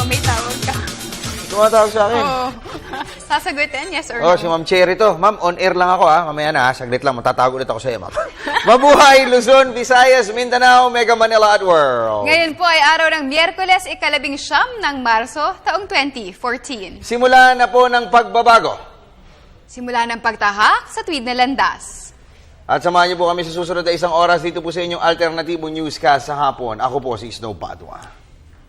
may tawag ka. Tumatawag sa akin. Oo. Sasagutin, yes or no? Oh, si Ma'am Cherry to. Ma'am, on air lang ako ha. Mamaya na ha. Saglit lang. Matatago ulit ako sa iyo, ma'am. Mabuhay, Luzon, Visayas, Mindanao, Mega Manila at World. Ngayon po ay araw ng Miyerkules, ika-19 ng Marso, taong 2014. Simula na po ng pagbabago. Simula ng pagtahak sa tuwid na landas. At samahan niyo po kami sa susunod na isang oras dito po sa inyong Alternatibo Newscast sa hapon. Ako po si Snow Padua.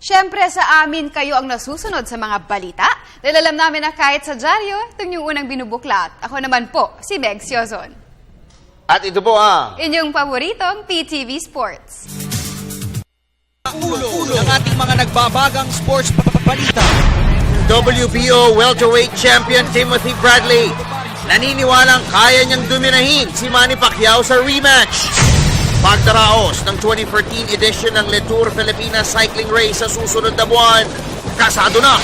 Siyempre, sa amin kayo ang nasusunod sa mga balita. Dahil alam namin na kahit sa dyaryo, itong yung unang binubuklat. Ako naman po, si Meg Siozon. At ito po ang Inyong paboritong PTV Sports. Ulo ng ating mga nagbabagang sports balita. WBO welterweight champion Timothy Bradley. Naniniwalang kaya niyang dominahin si Manny Pacquiao sa rematch. Pagdaraos ng 2014 edition ng Le Tour Pilipinas Cycling Race sa susunod na buwan. Kasado na!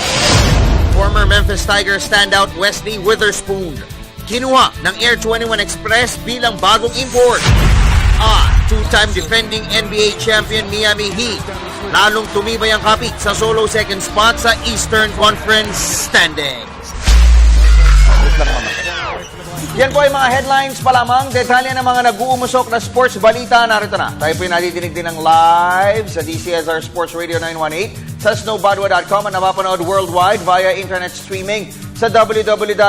Former Memphis Tigers standout Wesley Witherspoon. Kinuha ng Air 21 Express bilang bagong import. Two-time defending NBA champion Miami Heat. Lalong tumibay ang kapit sa solo second spot sa Eastern Conference standings. Yan po ay mga headlines pa lamang. Detalye ng mga nag-uumusok na sports balita. Narito na. Tayo po yung nadidinig din ng live sa DCSR Sports Radio 918 sa snowbadwa.com at napapanood worldwide via internet streaming sa www.ptv.ph.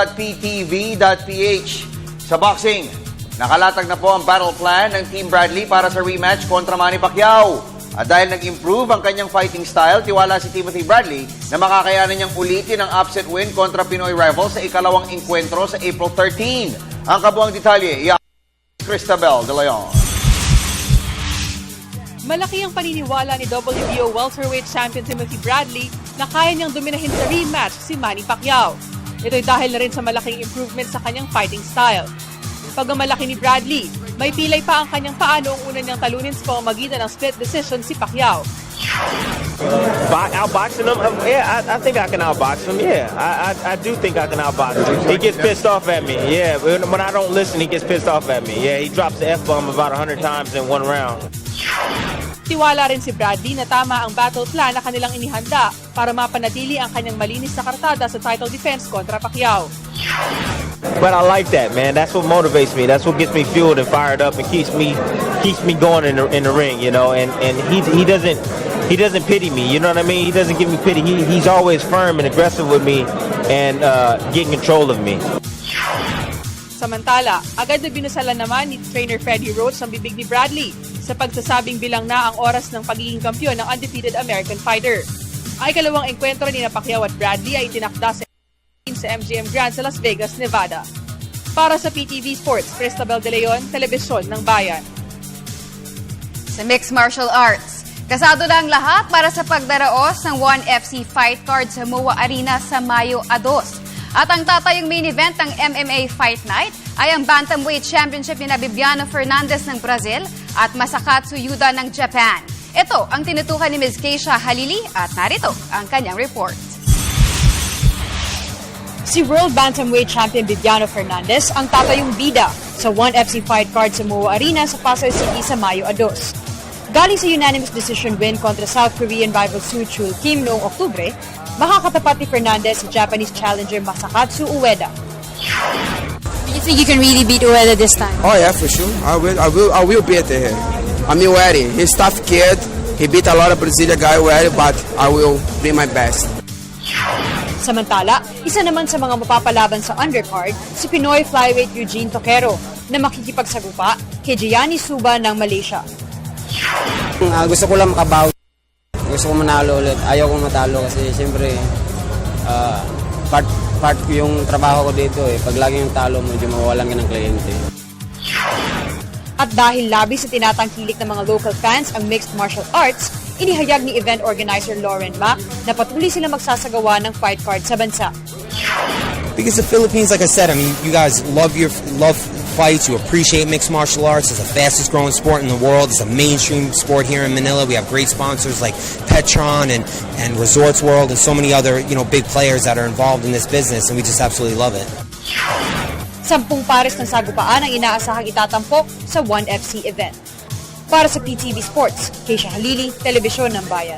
Sa boxing, nakalatag na po ang battle plan ng Team Bradley para sa rematch kontra Manny Pacquiao. At dahil nag-improve ang kanyang fighting style, tiwala si Timothy Bradley na makakayanan niyang ulitin ang upset win kontra Pinoy rival sa ikalawang enkwentro sa April 13. Ang kabuang detalye, Cristabel De Leon. Malaki ang paniniwala ni WBO welterweight champion Timothy Bradley na kaya niyang dominahin sa rematch si Manny Pacquiao. Ito'y dahil na rin sa malaking improvement sa kanyang fighting style. Pagmamalaki ni Bradley, may pilay pa ang kanyang paa noong una niyang talunin sa pamamagitan ng split decision si Pacquiao. Outboxing him? Yeah, I think I can outbox him. Yeah, I do think I can outbox him. He gets pissed off at me. Yeah, when I don't listen, he gets pissed off at me. Yeah, he drops the F-bomb about 100 times in one round. Tiwala rin si Bradley na tama ang battle plan na kanilang inihanda para mapanatili ang kanyang malinis na kartada sa title defense kontra Pacquiao. But I like that, man. That's what motivates me. That's what gets me fueled and fired up and keeps me going in the ring, you know. And he doesn't pity me, you know what I mean? He doesn't give me pity. He's always firm and aggressive with me and getting control of me. Samantala, agad na binusalan naman ni trainer Freddie Roach ang bibig ni Bradley sa pagsasabing bilang na ang oras ng pagiging kampyon ng undefeated American fighter. Ang ikalawang enkwentro ni Pacquiao at Bradley ay tinakda sa MGM Grand sa Las Vegas, Nevada. Para sa PTV Sports, Cristabel De Leon, Telebisyon ng Bayan. Sa Mixed Martial Arts, kasado na ang lahat para sa pagdaraos ng 1FC Fight Card sa MOA Arena sa Mayo 2. At ang tatayong main event ng MMA Fight Night ay ang Bantamweight Championship ni Bibiano Fernandez ng Brazil at Masakatsu Yuda ng Japan. Ito ang tinutukan ni Ms. Keisha Halili at narito ang kanyang report. Si World Bantamweight Champion Bibiano Fernandez ang tatayong bida sa 1FC Fight Card sa MOA Arena sa Pasay City sa Mayo 2. Galing sa unanimous decision win kontra South Korean rival Soo Chul Kim noong Oktubre, makakatapat ni Fernandez sa Japanese challenger Masakatsu Ueda. Do you think you can really beat Ueda this time? Oh yeah, for sure. I will beat him. I mean, Ueda, he's tough kid. He beat a lot of Brazilian guy Ueda, but I will bring my best. Samantala, isa naman sa mga mapapalaban sa undercard, si Pinoy flyweight Eugene Toquero na makikipagsagupa kay Gianni Suba ng Malaysia. Gusto ko lang makabawi. Gusto ko manalo ulit. Ayaw ko matalo kasi siyempre part ko yung trabaho ko dito eh. Pag lagi yung talo, medyo mawawalan ka ng kliyente. At dahil labis sa tinatangkilik ng mga local fans ang mixed martial arts, inihayag ni event organizer Lauren Mack na patuloy sila magsasagawa ng fight card sa bansa. Because the Philippines, like I said, I mean, you guys love fights, you appreciate mixed martial arts. It's the fastest growing sport in the world. It's a mainstream sport here in Manila. We have great sponsors like Petron and Resorts World and so many other, big players that are involved in this business, and we just absolutely love it. 10 pares ng sagupaan ang inaasahang itatampok sa 1FC event. Para sa PTV Sports, Keisha Halili, Telebisyon ng Bayan.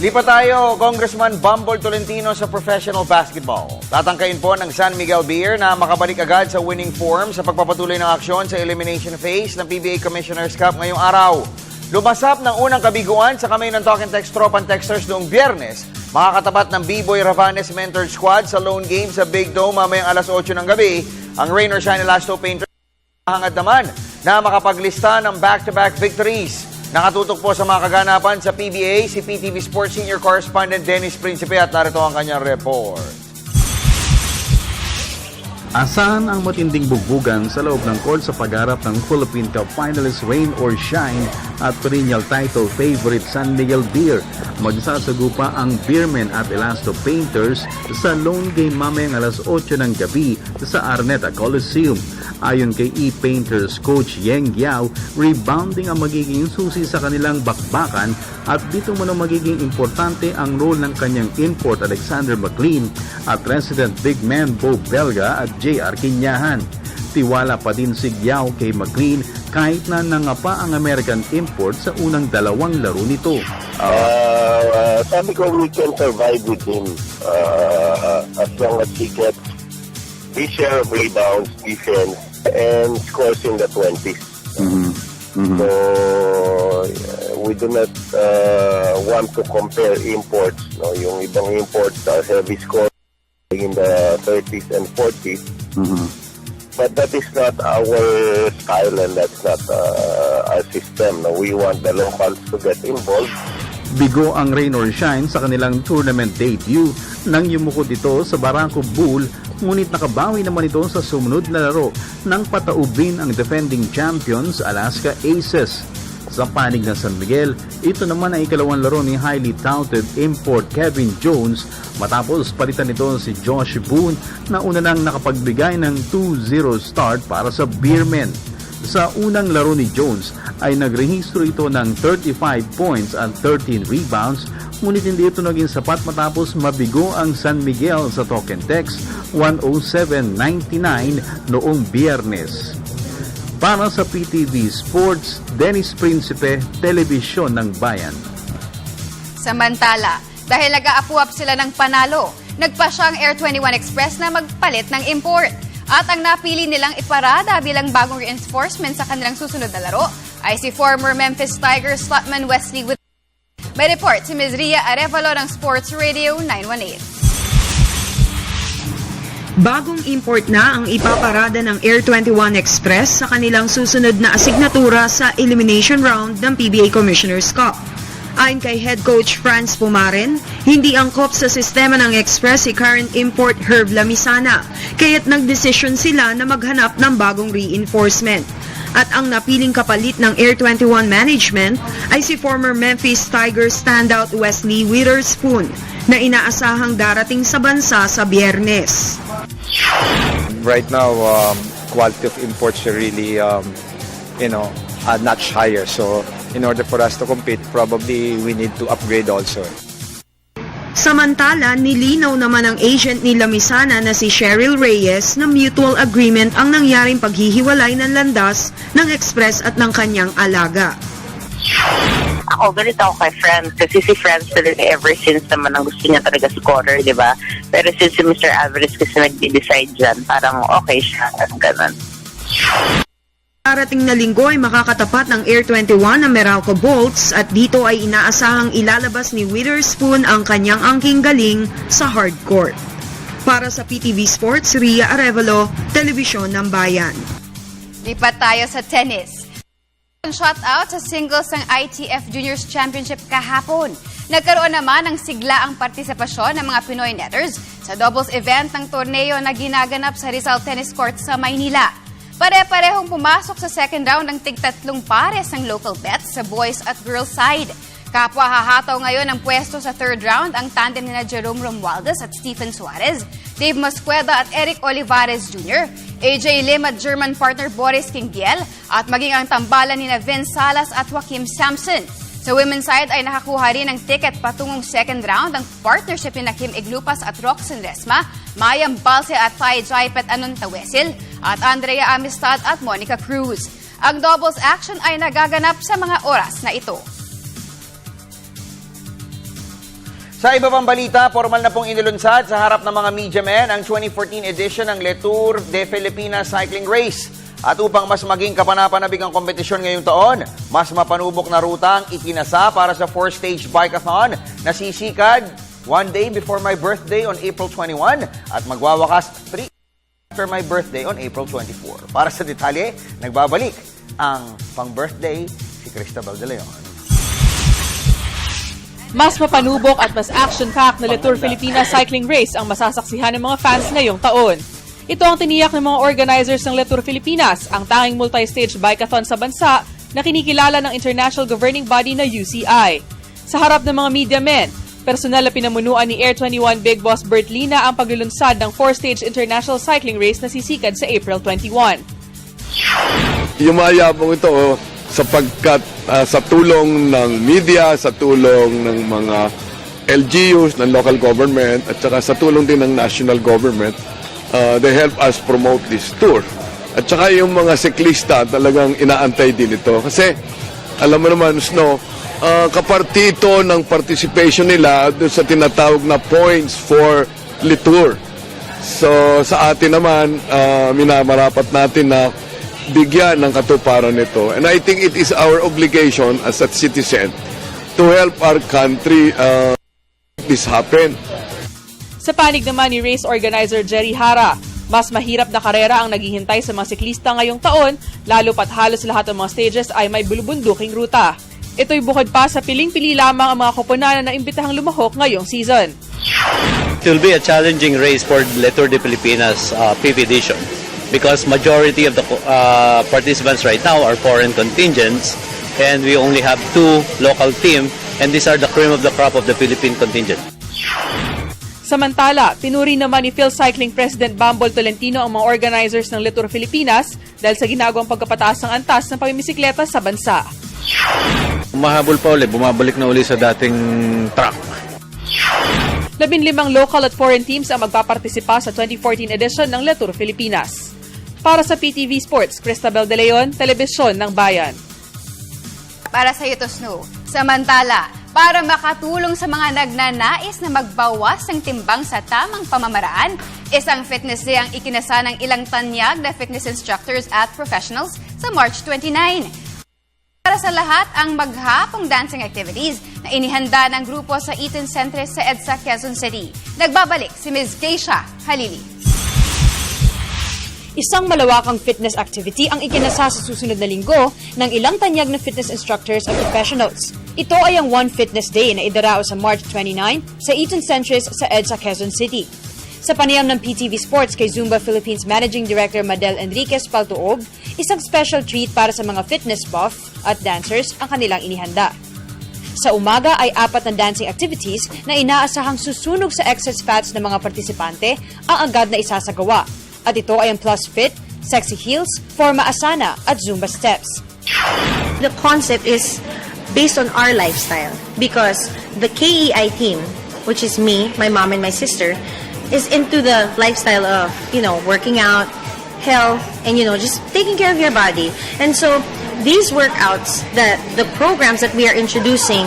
Lipat tayo, Congressman Bumble Tolentino sa professional basketball. Tatangkayin po ng San Miguel Beer na makabalik agad sa winning form sa pagpapatuloy ng aksyon sa elimination phase ng PBA Commissioner's Cup ngayong araw. Lumasap ng unang kabiguan sa kamay ng Talk and Text Tropan Texters noong Biyernes. Makakatapat ng B-Boy Ravanes mentored squad sa lone game sa Big Dome mamayang alas 8 ng gabi. Ang Rain or Shine Elasto Painters hangad naman na makapaglista ng back-to-back victories. Nakatutok po sa mga kaganapan sa PBA si PTV Sports Senior Correspondent Dennis Principe at narito ang kanyang report. Asahan ang matinding bugbugan sa loob ng court sa pagharap ng Philippine Cup finalist Rain or Shine at perennial title favorite San Miguel Beer. Magsasagupa ang Beermen at Elasto Painters sa lone game mamayang alas 8 ng gabi sa Araneta Coliseum. Ayon kay E-Painters coach Yeng Yao, rebounding ang magiging susi sa kanilang bakbakan at dito muna magiging importante ang role ng kanyang import Alexander McLean at resident big man Bo Belga at JR Quinyahan. Tiwala pa din si Yao kay McLean kahit na nangapa ang American import sa unang dalawang laro nito. Sabi ko we can survive with him as long as he gets his share of rebounds, defense, and scores in the 20s. So we do not want to compare imports. No? Yung ibang imports are heavy score in the 30s and 40s. But that is not our style and that's not our system. No? We want the locals to get involved. Bigo ang Rain or Shine sa kanilang tournament debut nang yumuko dito sa Barangco Bull, ngunit nakabawi naman ito sa sumunod na laro nang pataubin ang defending champions Alaska Aces. Sa panig ng San Miguel, ito naman ang ikalawang laro ni highly touted import Kevin Jones matapos palitan nito si Josh Boone na una nang nakapagbigay ng 2-0 start para sa Beermen. Sa unang laro ni Jones ay nagrehistro ito ng 35 points at 13 rebounds, ngunit hindi ito naging sapat matapos mabigo ang San Miguel sa Talk and Text 107-99 noong Biyernes. Para sa PTV Sports, Dennis Principe, Telebisyon ng Bayan. Samantala, dahil nag-a-up sila ng panalo, nagpasya ang Air 21 Express na magpalit ng import. At ang napili nilang iparada bilang bagong reinforcement sa kanilang susunod na laro ay si former Memphis Tigers slotman Wesley With. May report si Ms. Ria Arevalo ng Sports Radio 918. Bagong import na ang ipaparada ng Air 21 Express sa kanilang susunod na asignatura sa elimination round ng PBA Commissioner's Cup. Ayon kay head coach Franz Pumaren, hindi angkop sa sistema ng Express si current import Herb Lamisana, kaya't nagdesisyon sila na maghanap ng bagong reinforcement. At ang napiling kapalit ng Air 21 management ay si former Memphis Tigers standout Wesley Witherspoon na inaasahang darating sa bansa sa Biyernes. Right now, quality of imports are really, a notch higher. So, in order for us to compete, probably we need to upgrade also. Samantala, nilinaw naman ng agent ni Lamisana na si Cheryl Reyes na mutual agreement ang nangyaring paghihiwalay ng landas ng Express at ng kanyang alaga. Ako, ganito ako kay Franz. Kasi si Franz talaga ever since naman ang gusto niya talaga scorer, di ba? Pero since si Mr. Alvarez kasi nag-decide dyan, parang okay siya. Ganun. Darating na linggo ay makakatapat ng Air 21 na Meralco Bolts at dito ay inaasahang ilalabas ni Witherspoon ang kanyang angking galing sa hardcourt. Para sa PTV Sports, Ria Arevalo, Telebisyon ng Bayan. Lipat tayo sa tennis. Shutout sa singles ng ITF Juniors Championship kahapon. Nagkaroon naman ng sigla ang partisipasyon ng mga Pinoy netters sa doubles event ng torneo na ginaganap sa Rizal Tennis Court sa Maynila. Pare-parehong pumasok sa second round ng tig-tatlong pares ng local bets sa boys at girls side. Kapwa hahataw ngayon ang pwesto sa third round ang tandem nina Jerome Romualdez at Stephen Suarez, Dave Mosqueda at Eric Olivares Jr., AJ Lim at German partner Boris Kingiel at maging ang tambalan nina Vince Salas at Joaquim Samson. Sa women's side ay nakakuha rin ng ticket patungong second round ang partnership ni Kim Iglupas at Roxanne Resma, Mayam Balse at Thai Jaipet Anuntawesil at Andrea Amistad at Monica Cruz. Ang doubles action ay nagaganap sa mga oras na ito. Sa iba pang balita, formal na pong inilunsad sa harap ng mga media men ang 2014 edition ng Le Tour de Filipinas Cycling Race. At upang mas maging kapanapanabik ang kompetisyon ngayong taon, mas mapanubok na ruta ang ikinasa para sa 4-stage bikeathon na sisikad one day before my birthday on April 21 at magwawakas 3 after my birthday on April 24. Para sa detalye, nagbabalik ang pang-birthday si Cristabel de Leon. Mas mapanubok at mas action-packed na Le Tour Filipinas Cycling Race ang masasaksihan ng mga fans ngayong taon. Ito ang tiniyak ng mga organizers ng Le Tour Filipinas, ang tanging multi-stage bikeathon sa bansa na kinikilala ng international governing body na UCI. Sa harap ng mga media men, personal na pinamunuan ni Air 21 Big Boss Bert Lina ang paglulunsad ng 4-stage international cycling race na sisikad sa April 21. Yumayabong ito sapagkat sa tulong ng media, sa tulong ng mga LGUs, ng local government, at saka sa tulong din ng national government, they help us promote this tour. At saka yung mga siklista talagang inaantay din ito. Kasi, alam mo naman, Snow, kapartito ng participation nila doon sa tinatawag na points for Le Tour. So, sa atin naman, minamarapat natin na bigyan ng katuparan nito. And I think it is our obligation as a citizen to help our country this happen. Sa panig naman ni race organizer Jerry Hara, mas mahirap na karera ang naghihintay sa mga siklista ngayong taon, lalo pat halos lahat ng mga stages ay may bulubunduking ruta. Ito'y bukod pa sa piling-pili lamang ang mga koponanan na imbitahang lumahok ngayong season. It will be a challenging race for Le Tour de Filipinas PV edition because majority of the participants right now are foreign contingents and we only have 2 local teams and these are the cream of the crop of the Philippine contingent. Samantala, pinuri naman ni Phil Cycling President Bambol Tolentino ang mga organizers ng Le Tour Filipinas dahil sa ginagawang pagkapataas ng antas ng pamimisikleta sa bansa. Mahabol pa ulit, bumabalik na uli sa dating track. 15 local at foreign teams ang magpapartisipa sa 2014 edition ng Le Tour Filipinas. Para sa PTV Sports, Cristabel de Leon, Telebisyon ng Bayan. Para sa ito, Snow. Samantala, para makatulong sa mga nagnanais na magbawas ng timbang sa tamang pamamaraan, isang fitness day ang ikinasa ng ilang tanyag na fitness instructors at professionals sa March 29. Para sa lahat ang maghapong dancing activities na inihanda ng grupo sa Eaton Center sa EDSA, Quezon City. Nagbabalik si Ms. Geisha Halili. Isang malawakang fitness activity ang ikinasa sa susunod na linggo ng ilang tanyag na fitness instructors at professionals. Ito ay ang One Fitness Day na idarao sa March 29 sa Eaton Centris sa EDSA, Quezon City. Sa panayam ng PTV Sports kay Zumba Philippines Managing Director Madel Enriquez Paltoob, isang special treat para sa mga fitness buff at dancers ang kanilang inihanda. Sa umaga ay 4 na dancing activities na inaasahang susunog sa excess fats ng mga partisipante ang agad na isasagawa. At ito ay ang Plus Fit, Sexy Heels, Forma Asana at Zumba Steps. The concept is based on our lifestyle because the KEI team, which is me, my mom, and my sister, is into the lifestyle of, working out, health, and, just taking care of your body. And so these workouts, the programs that we are introducing,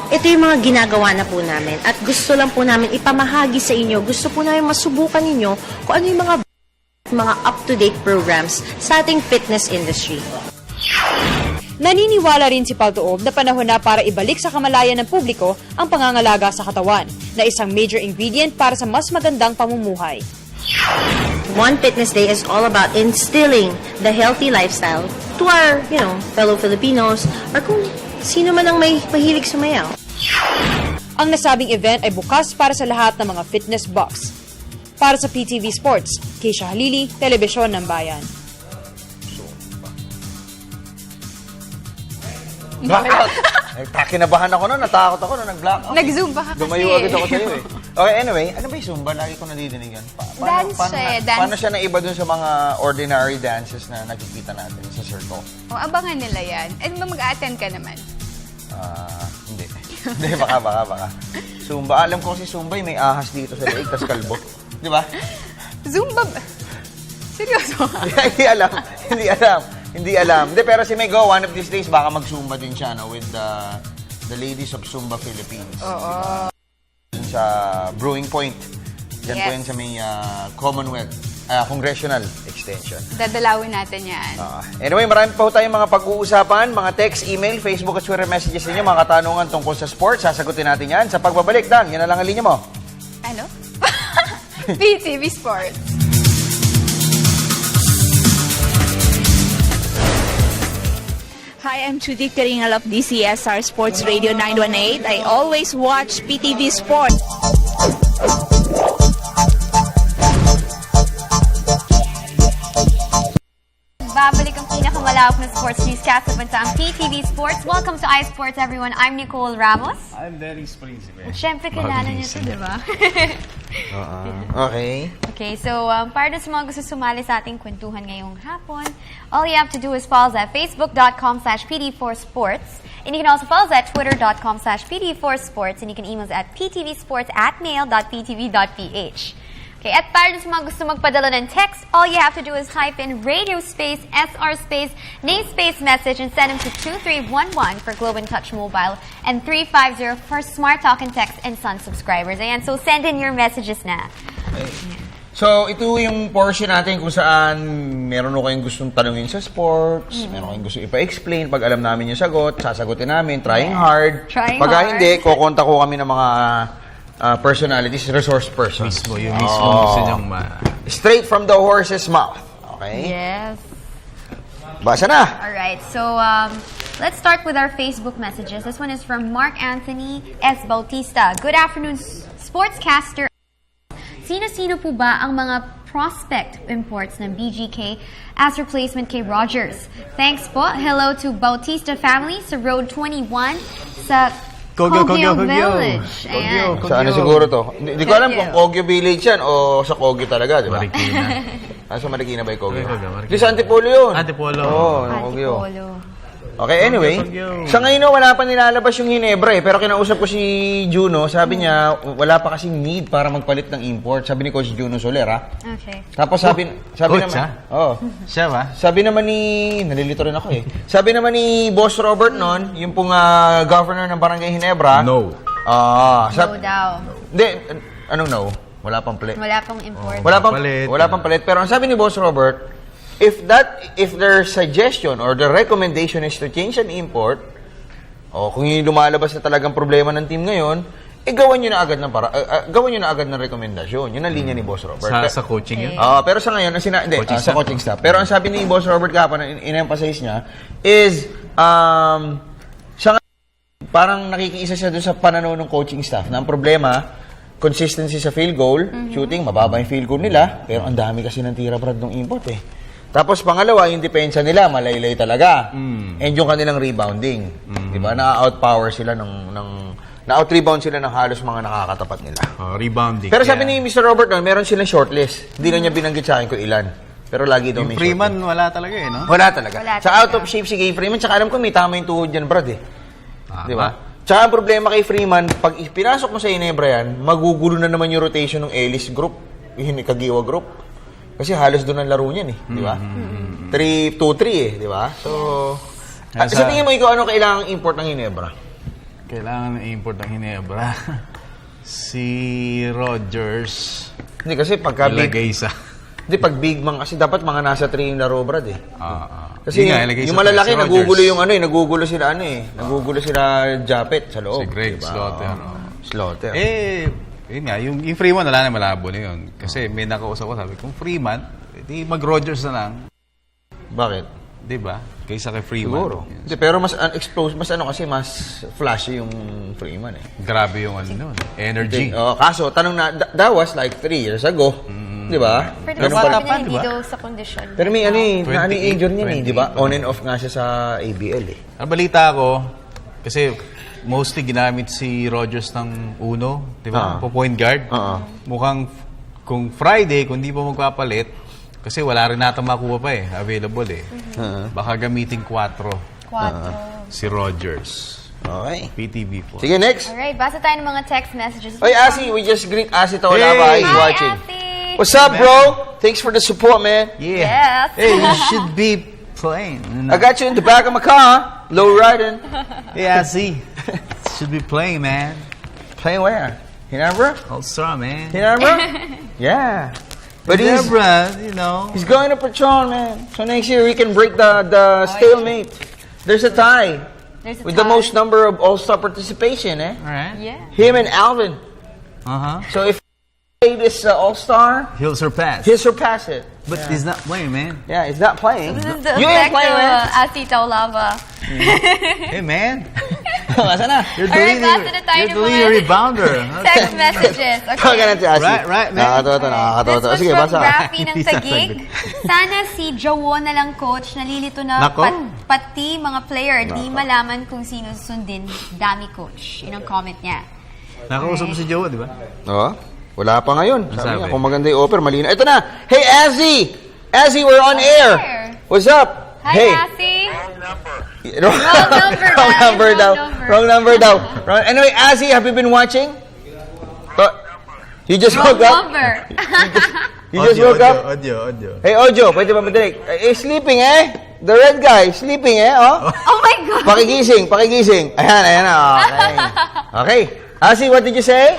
ito yung mga ginagawa na po namin at gusto lang po namin ipamahagi sa inyo. Gusto po namin masubukan ninyo kung ano yung mga up-to-date programs sa ating fitness industry. Naniniwala rin si Paltoob na panahon na para ibalik sa kamalayan ng publiko ang pangangalaga sa katawan na isang major ingredient para sa mas magandang pamumuhay. One Fitness Day is all about instilling the healthy lifestyle to our, fellow Filipinos or kung sino man ang may mahilig sumayaw. Ang nasabing event ay bukas para sa lahat ng mga fitness buffs. Para sa PTV Sports, Keisha Halili, Telebisyon ng Bayan. Kinabahan ako noon, natakot ako noon, nag-black out. Nag-zumba ka kasi. Dumayo agad ako sa'yo eh. Okay, anyway, ano ba yung Zumba? Lagi ko nadidinig yan. Dance. Paano siya naiba dun sa mga ordinary dances na nakikita natin sa circle? O, abangan nila yan. Eh, mag-attend ka naman. Hindi. Hindi, baka. Zumba. Alam ko kasi Zumba, may ahas dito sa leeg, tas kalbo. Di ba? Zumba? Seryoso? Hindi alam. Hindi, pero si Mego, one of these days, baka mag-Zumba din siya, no? With the ladies of Zumba Philippines. Oo. Brewing Point. Diyan po Yes. yan sa may Commonwealth, Congressional Extension. Dadalawin natin yan. Anyway, marami pa po tayong mga pag-uusapan, mga text, email, Facebook at Twitter messages ninyo, mga katanungan tungkol sa sports. Sasagutin natin yan sa pagbabalik. Dan, yan na lang ang linya mo. Ano? PTV Sports. Hi, I'm Judy Karingal of DCSR Sports Radio 918. I always watch PTV Sports. Babalik ang pinakamalawak na sports newscast sa bansang PTV Sports. Welcome to iSports, everyone. I'm Nicole Ramos. I'm Dennis Principe. Siyempre, kilala niyo ito, di ba? Okay. Okay, so para sa mga gusto sumali sa ating kwentuhan ngayong hapon, all you have to do is follow us at facebook.com/pd4sports. And you can also follow us at twitter.com/pd4sports. And you can email us at ptvsports@mail.ptv.ph. Okay, at para sa mga gusto magpadala ng text, all you have to do is type in radio space, SR space, name space message, and send them to 2311 for Globe and Touch Mobile and 350 for Smart Talk and Text and Sun subscribers. Ayan, so send in your messages na. So, ito yung portion natin kung saan meron ko kayong gustong tanungin sa sports, meron kayong gusto ipa-explain. Pag alam namin yung sagot, sasagutin namin, trying hard. Trying Pag hard. hindi, kukonta ko kami ng mga personalities, resource persons. Yung mismo gusto niyong Straight from the horse's mouth. Okay? Yes. Basa na! Alright, so let's start with our Facebook messages. This one is from Mark Anthony S. Bautista. Good afternoon, sportscaster. Sino-sino po ba ang mga prospect imports ng BGK as replacement kay Rogers? Thanks po. Hello to Bautista family sa Road 21 sa Kogyo Village. Ayan. Saan na siguro to? Hindi ko alam kung Kogyo Village yan o sa Kogyo talaga, di ba? Marikina. Sa Marikina ba yung Kogyo? Marikina. Di sa Antipolo yun. Antipolo. Oo, Kogyo. Okay, anyway. Sa ngayon, wala pa nilalabas yung Ginebra eh. Pero kinausap ko si Juno, sabi niya, wala pa kasing need para magpalit ng import. Sabi ni Coach Juno Soler, ha? Okay. Tapos sabi Coach, naman, siya ba? sabi naman ni, nalilito rin ako eh. Sabi naman ni Boss Robert noon, yung pong governor ng Barangay Ginebra. No. No daw. Hindi, anong no? Wala pang palit. Wala pang import. Wala pang palit. Pero ang sabi ni Boss Robert, if their suggestion or the recommendation is to change an import, o kung yung lumalabas na talagang problema ng team ngayon, gawan nyo na agad ng rekomendasyon. Yun ang linya ni Boss Robert. Sa coaching yun? Pero sa ngayon, sa coaching staff. Pero ang sabi ni Boss Robert kapon, in-emphasize niya, is, siya parang nakikiisa siya doon sa pananaw ng coaching staff na ang problema, consistency sa field goal, shooting, mababa yung field goal nila, pero ang dami kasi ng tira brad ng import eh. Tapos pangalawa, yung depensa nila, malaylay talaga. And yung kanilang rebounding. Diba? Na-outpower sila na-out-rebound sila ng halos mga nakakatapat nila. Rebounding. Pero sabi ni Mr. Robert noon, meron silang shortlist. Hindi na niya binanggit sa akin kung ilan. Pero lagi daw may Freeman, wala talaga eh, no? Wala talaga. Sa out of shape si Gay Freeman, tsaka alam ko may tama yung tuhod yan, Brad eh. Diba? Tsaka ang problema kay Freeman, pag pinasok mo sa Ginebra yan, magugulo na naman yung rotation ng Ellis Group, yung Kagiwa Group. Kasi halos doon ang laro niyan eh, di ba? 3-2-3 eh, di ba? So, sa tingin mo ikaw, ano kailangang import ng Ginebra? Kailangan import ng Ginebra. Si Rogers. Hindi kasi pagka ilagay sa... Hindi, pag big man kasi dapat mga nasa 3 yung laro, Brad eh. Kasi yung sa malalaki, Rogers. nagugulo sila Japet sa loob. Si Greg diba? Slaughter. Yun nga, yung Freeman, wala na malabo na yun. Kasi may nakausap ko, sabi, kung Freeman, di mag-Rogers na lang. Bakit? Di ba? Kaysa kay Freeman. Siguro. Yes. Pero mas exposed, mas flashy yung Freeman eh. Grabe yung energy. Kaso, tanong na, that was like 3 years ago. Di ba? Pero hindi daw sa kondisyon. Pero may injury niya eh, di ba? On and off nga siya sa ABL eh. Ang balita ko, kasi mostly ginamit si Rogers ng uno, di ba? Po point guard. Mukhang kung Friday, kung di pa magpapalit, kasi wala rin natin makuha pa eh, available eh. Baka gamitin 4. Si Rogers. Okay. PTV po. Sige, next. Alright, basa tayo ng mga text messages. Oy, Asi, we just greet Asi Taolaba. He's watching. Asi! What's up, bro? Thanks for the support, man. Yes. Hey, you should be playing. I got you in the back of my car, low riding. Yeah, see. Should be playing, man. Playing where? Hinebra? All-star, man. Hinebra? Yeah. But Hinebra, you know. he's going to Petron, man. So next year we can break the stalemate. There's a tie. With the most number of All-Star participation, eh? Alright. Yeah. Him and Alvin. So if he play this All-Star, He'll surpass. he'll surpass it. But he's not playing, man. Yeah, he's not playing. This is the You ain't effect playing, of man. Ati Taulava. Hey, man. Masa na? You're Alright, basta na tayo ng mga rebounder. text messages. Pagka Okay. natin, Asi. Right, man. Nakakatawa. This was Sige, from basa. Rafi ng Taguig. Sana si Jowo na lang coach. Nalilito na Nako. pati mga player. Di malaman kung sino susundin. Dami coach. Yun ang comment niya. Nakausap mo si Joe, di ba? Oo. Wala pa ngayon. Sabi Sabi. niya, kung maganda yung offer, malina. Ito na. Hey, Azzy! Azzy, we're on air. What's up? Hi, Hey. Lassie. Wrong number daw. Wrong number daw. Anyway, Azzy, have you been watching? You just woke up? You just woke up? Audio. Hey, Ojo, pwede ba madalik? Sleeping eh? The red guy, sleeping eh? Oh, Oh my God. Pakigising. Ayan na. Okay. Azzy, what did you say?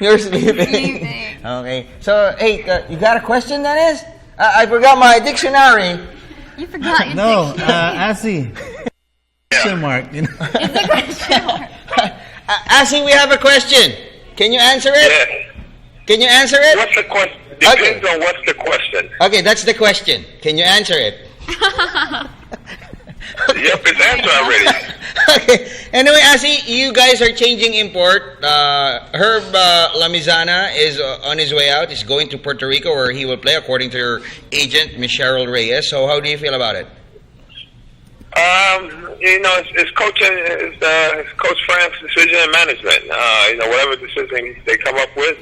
You're sleeping. Okay. So, hey, you got a question, Dennis? I forgot my dictionary. You forgot your No, dictionary. Asi. Question mark, you know. It's a question mark. Asi, we have a question. Can you answer it? Yeah. Can you answer it? What's the question? Depends on what's the question. Okay, that's the question. Can you answer it? Yep, it's answered already. Okay. Anyway, Asi, you guys are changing import. Herb Lamizana is on his way out. He's going to Puerto Rico where he will play, according to your agent, Ms. Cheryl Reyes. So how do you feel about it? It's Coach Frank's decision and management. Whatever decision they come up with,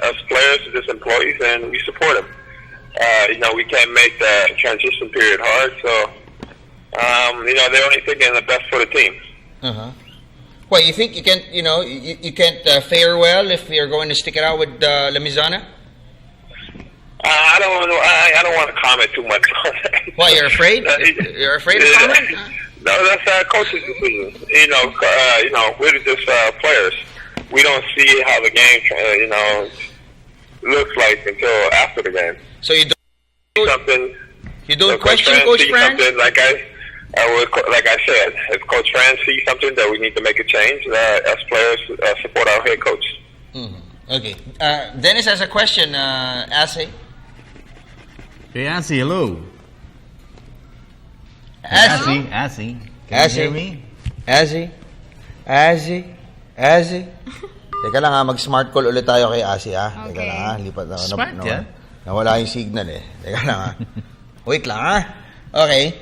us players are just employees, and we support them. We can't make the transition period hard, so they're only thinking the best for the team. Well, you think you can't, you can't fare well if you're going to stick it out with Lamizana? I don't want to comment too much on that. Why, you're afraid? You're afraid of comment? No, that's coach's decision. We're just players. We don't see how the game, looks like until after the game. So you don't something. You don't question Coach Fran? Like I said, if Coach Fran sees something that we need to make a change, as players support our head coach. Okay. Dennis has a question, Asi. Hey, Asi, hello. Asi. Can you hear me? Asi. Teka lang mag-smart call ulit tayo kay Asi ha. Teka lang lipat na. Smart yan. Nawala yung signal eh. Teka lang Wait lang Okay.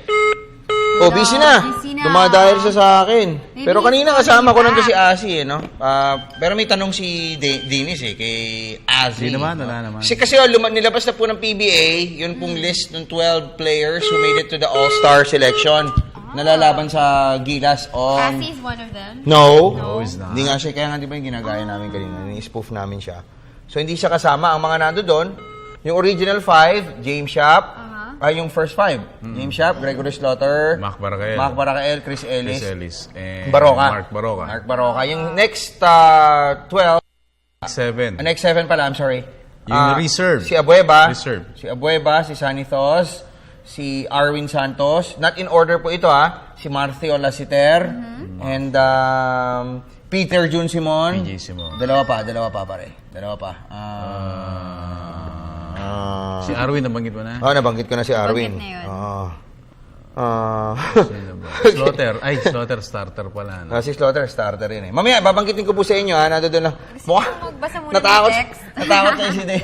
Oh, busy na. Dumadahil siya sa akin. Pero kanina kasama ko nandun si Asi no? Pero may tanong si Dennis kay Asi. Wala naman. Kasi nilabas na po ng PBA, yun pong list ng 12 players who made it to the All-Star selection. Nalalaban sa Gilas on... Asi is one of them? No. No, he's not. Hindi nga siya, kaya nga di ba yung ginagaya namin kanina, ni-spoof namin siya. So hindi siya kasama. Ang mga nando doon, yung original 5, James Shap, yung first 5, James Shap, Gregory Slaughter, Mac Barakael, Chris Ellis, and Mark Baroka. Yung next 12, next 7 pala, I'm sorry. Yung reserve. Si Abueva, Reserve. si Sunny Thos, si Arwin Santos, not in order po ito si Marcio Lasiter, and Peter Jun Simon. PJ Simon. Dalawa pa pare. Si Arwin, nabanggit mo na? Nabanggit ko na si Arwin. Slaughter starter pala. Si Slaughter starter rin Mamaya, babanggitin ko po sa inyo nandoon na. Magbasa muna Natakot ng text. na si Day.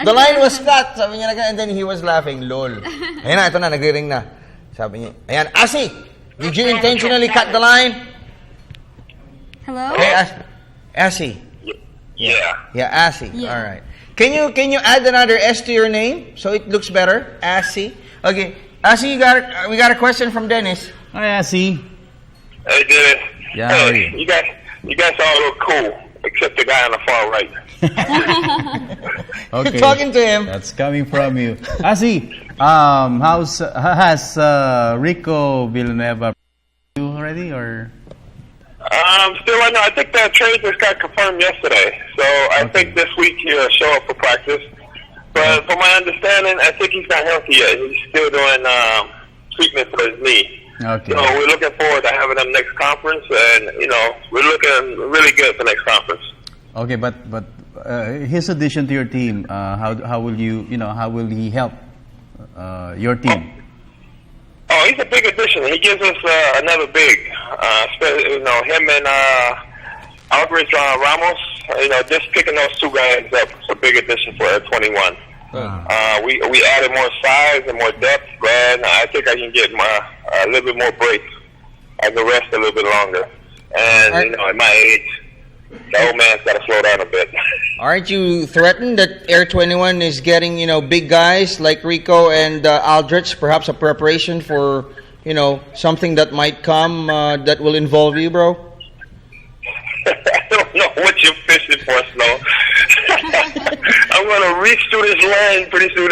The line was cut. Sabi niya and then he was laughing. Lol. Ayan na, ito na, nagre-ring na. Sabi niya, ayan, Asi, did you intentionally cut the line? Hello? Hey, Asi. Yeah, Asi. All right. Can you add another S to your name so it looks better? Asi. Okay. Asi, we got a question from Dennis. Hi, Asi. Hey, Dennis. Yeah, how are you? You guys all look cool, except the guy on the far right. Okay. You're talking to him. That's coming from you. Asi, has Rico Villanueva you already or? Still right now, I think the trade just got confirmed yesterday. So I think this week he'll show up for practice. But from my understanding, I think he's not healthy yet. He's still doing treatment for his knee. Okay. So we're looking forward to having him next conference, and we're looking really good for next conference. Okay, but his addition to your team, how will how will he help your team? Oh, he's a big addition. He gives us another big. Him and Alvarez Ramos. Just picking those two guys up is a big addition for 21. We added more size and more depth, and I think I can get a little bit more breaks. I can rest a little bit longer. And at my age, the old man's got to slow down a bit. Aren't you threatened that Air 21 is getting, big guys like Rico and Aldrich, perhaps a preparation for, something that might come that will involve you, bro? I don't know what you're fishing for, Snow. I'm going to reach through this line pretty soon.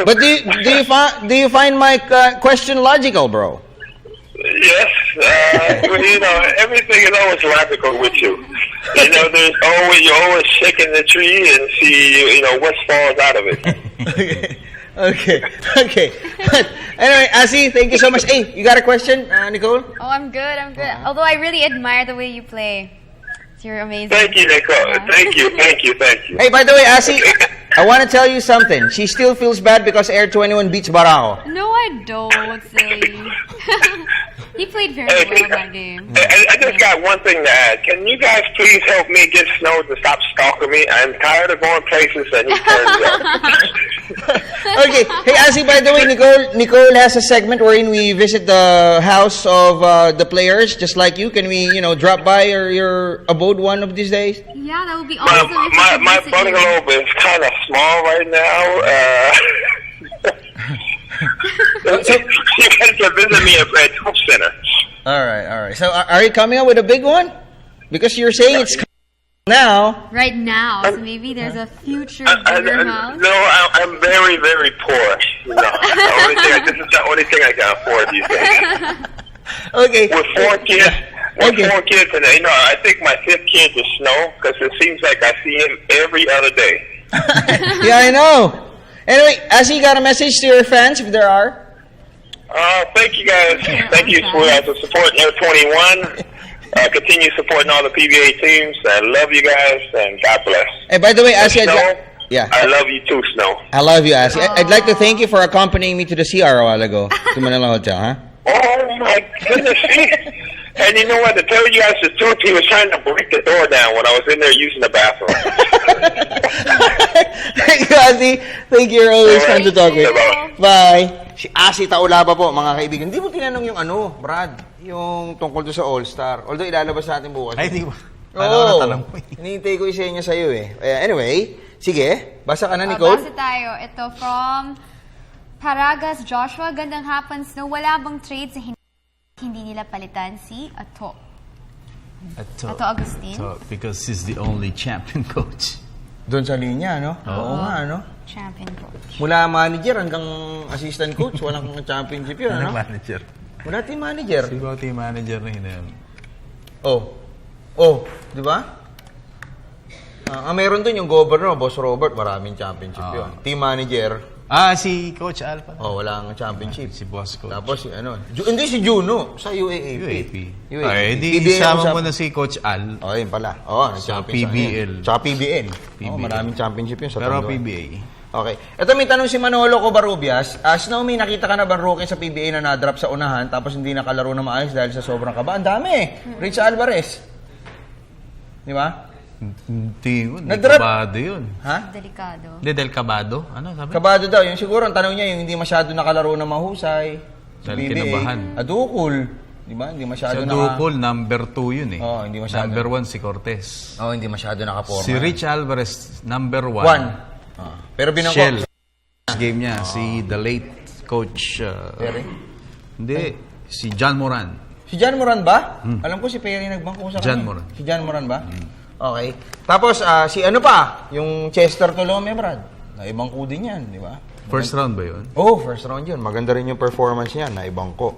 But do you find my question logical, bro? Yes, everything is always logical with you. You're always shaking the tree and see, what falls out of it. Okay. Anyway, Asi, thank you so much. Hey, you got a question, Nicole? Oh, I'm good. Although I really admire the way you play. You're amazing. Thank you, Nicole. Thank you. Hey, by the way, Asi, I want to tell you something. She still feels bad because Air 21 beats Barao. No, I don't. Silly. He played very well in that game. I just got one thing to add. Can you guys please help me get Snow to stop stalking me? I'm tired of going places and he turns up. Okay. Hey, Asi, by the way, Nicole has a segment wherein we visit the house of the players, just like you. Can we, drop by your abode one of these days? Yeah, that would be awesome. My bungalow is kind of small right now. So you guys can visit me at Hope Center. All right. So are you coming up with a big one? Because you're saying it's now. Right now, so maybe there's a future bigger house. No, I'm very, very poor. This is the only thing I can afford these days. Okay. With 4 kids. Four kids, and I think my 5th kid is Snow, because it seems like I see him every other day. Yeah, I know. Anyway, Asi, you got a message to your fans, if there are? Thank you guys. Thank you for supporting Air 21. Continue supporting all the PBA teams. I love you guys, and God bless. Hey, by the way, Asi, I love you too, Snow. I love you, Asi. I'd like to thank you for accompanying me to the CR a while ago, to Manila Hotel, huh? Oh, my goodness. And you know what? To tell you guys the truth, he was trying to break the door down when I was in there using the bathroom. Thank you, Asi. Thank you. You're always fun to talk with. Bye. Si Asi Taulaba po, mga kaibigan. Hindi mo tinanong yung Brad, yung tungkol doon sa All-Star. Although ilalabas natin bukas. Ay, di ba? Oo. Hinihintay ko isa niya sa'yo eh. Anyway, sige. Basa ka na, Nicole. Basa tayo. Ito from Paragas Joshua. Gandang hapon, Snow. Wala bang trade sa hindi nila palitan si Ato Agustin? Because he's the only champion coach. Doon sa linya, no? Oo nga, no? Champion coach. Mula manager hanggang assistant coach, walang championship yun, ano? Manager. Wala team manager. Siguro team manager na yun. Di ba? Meron doon yung governor, Boss Robert, maraming championship yun. Team manager. Si Coach Al pa. Walang championship. Si Boss Coach. Tapos hindi si Juno, sa UAAP. Hindi isama mo na si Coach Al. Yun pala. Sa PBL. Sa PBL. Maraming championship yun sa pero PBA. Okay. Ito may tanong si Manolo Covarrubias. Snow, may nakita ka na ba rookie sa PBA na na-drop sa unahan tapos hindi nakalaro na maayos dahil sa sobrang kaba? Ang dami. Rich Alvarez. Di ba? Hindi yun. Kabado yun. Ha? Delikado. Hindi, Del Cabado. Ano sabi? Kabado daw. Yung siguro, ang tanong niya, yung hindi masyado nakalaro na mahusay. Dahil kinabahan. Adukul. Di ba? Hindi masyado Adukul, number 2 yun eh. Hindi masyado. Number 1 si Cortez. Hindi masyado nakaporma. Si Rich Alvarez, number 1. Pero binangko. Shell. Game niya, si the late coach. Hindi, si John Moran. Si John Moran ba? Alam ko si Perry nagbangko sa kanya. Moran. Si John Moran ba? Okay. Tapos, si ano pa? Yung Chester Tolome, Brad. Naibangko din yan, di ba? First round ba yun? First round yun. Maganda rin yung performance niya. Naibangko.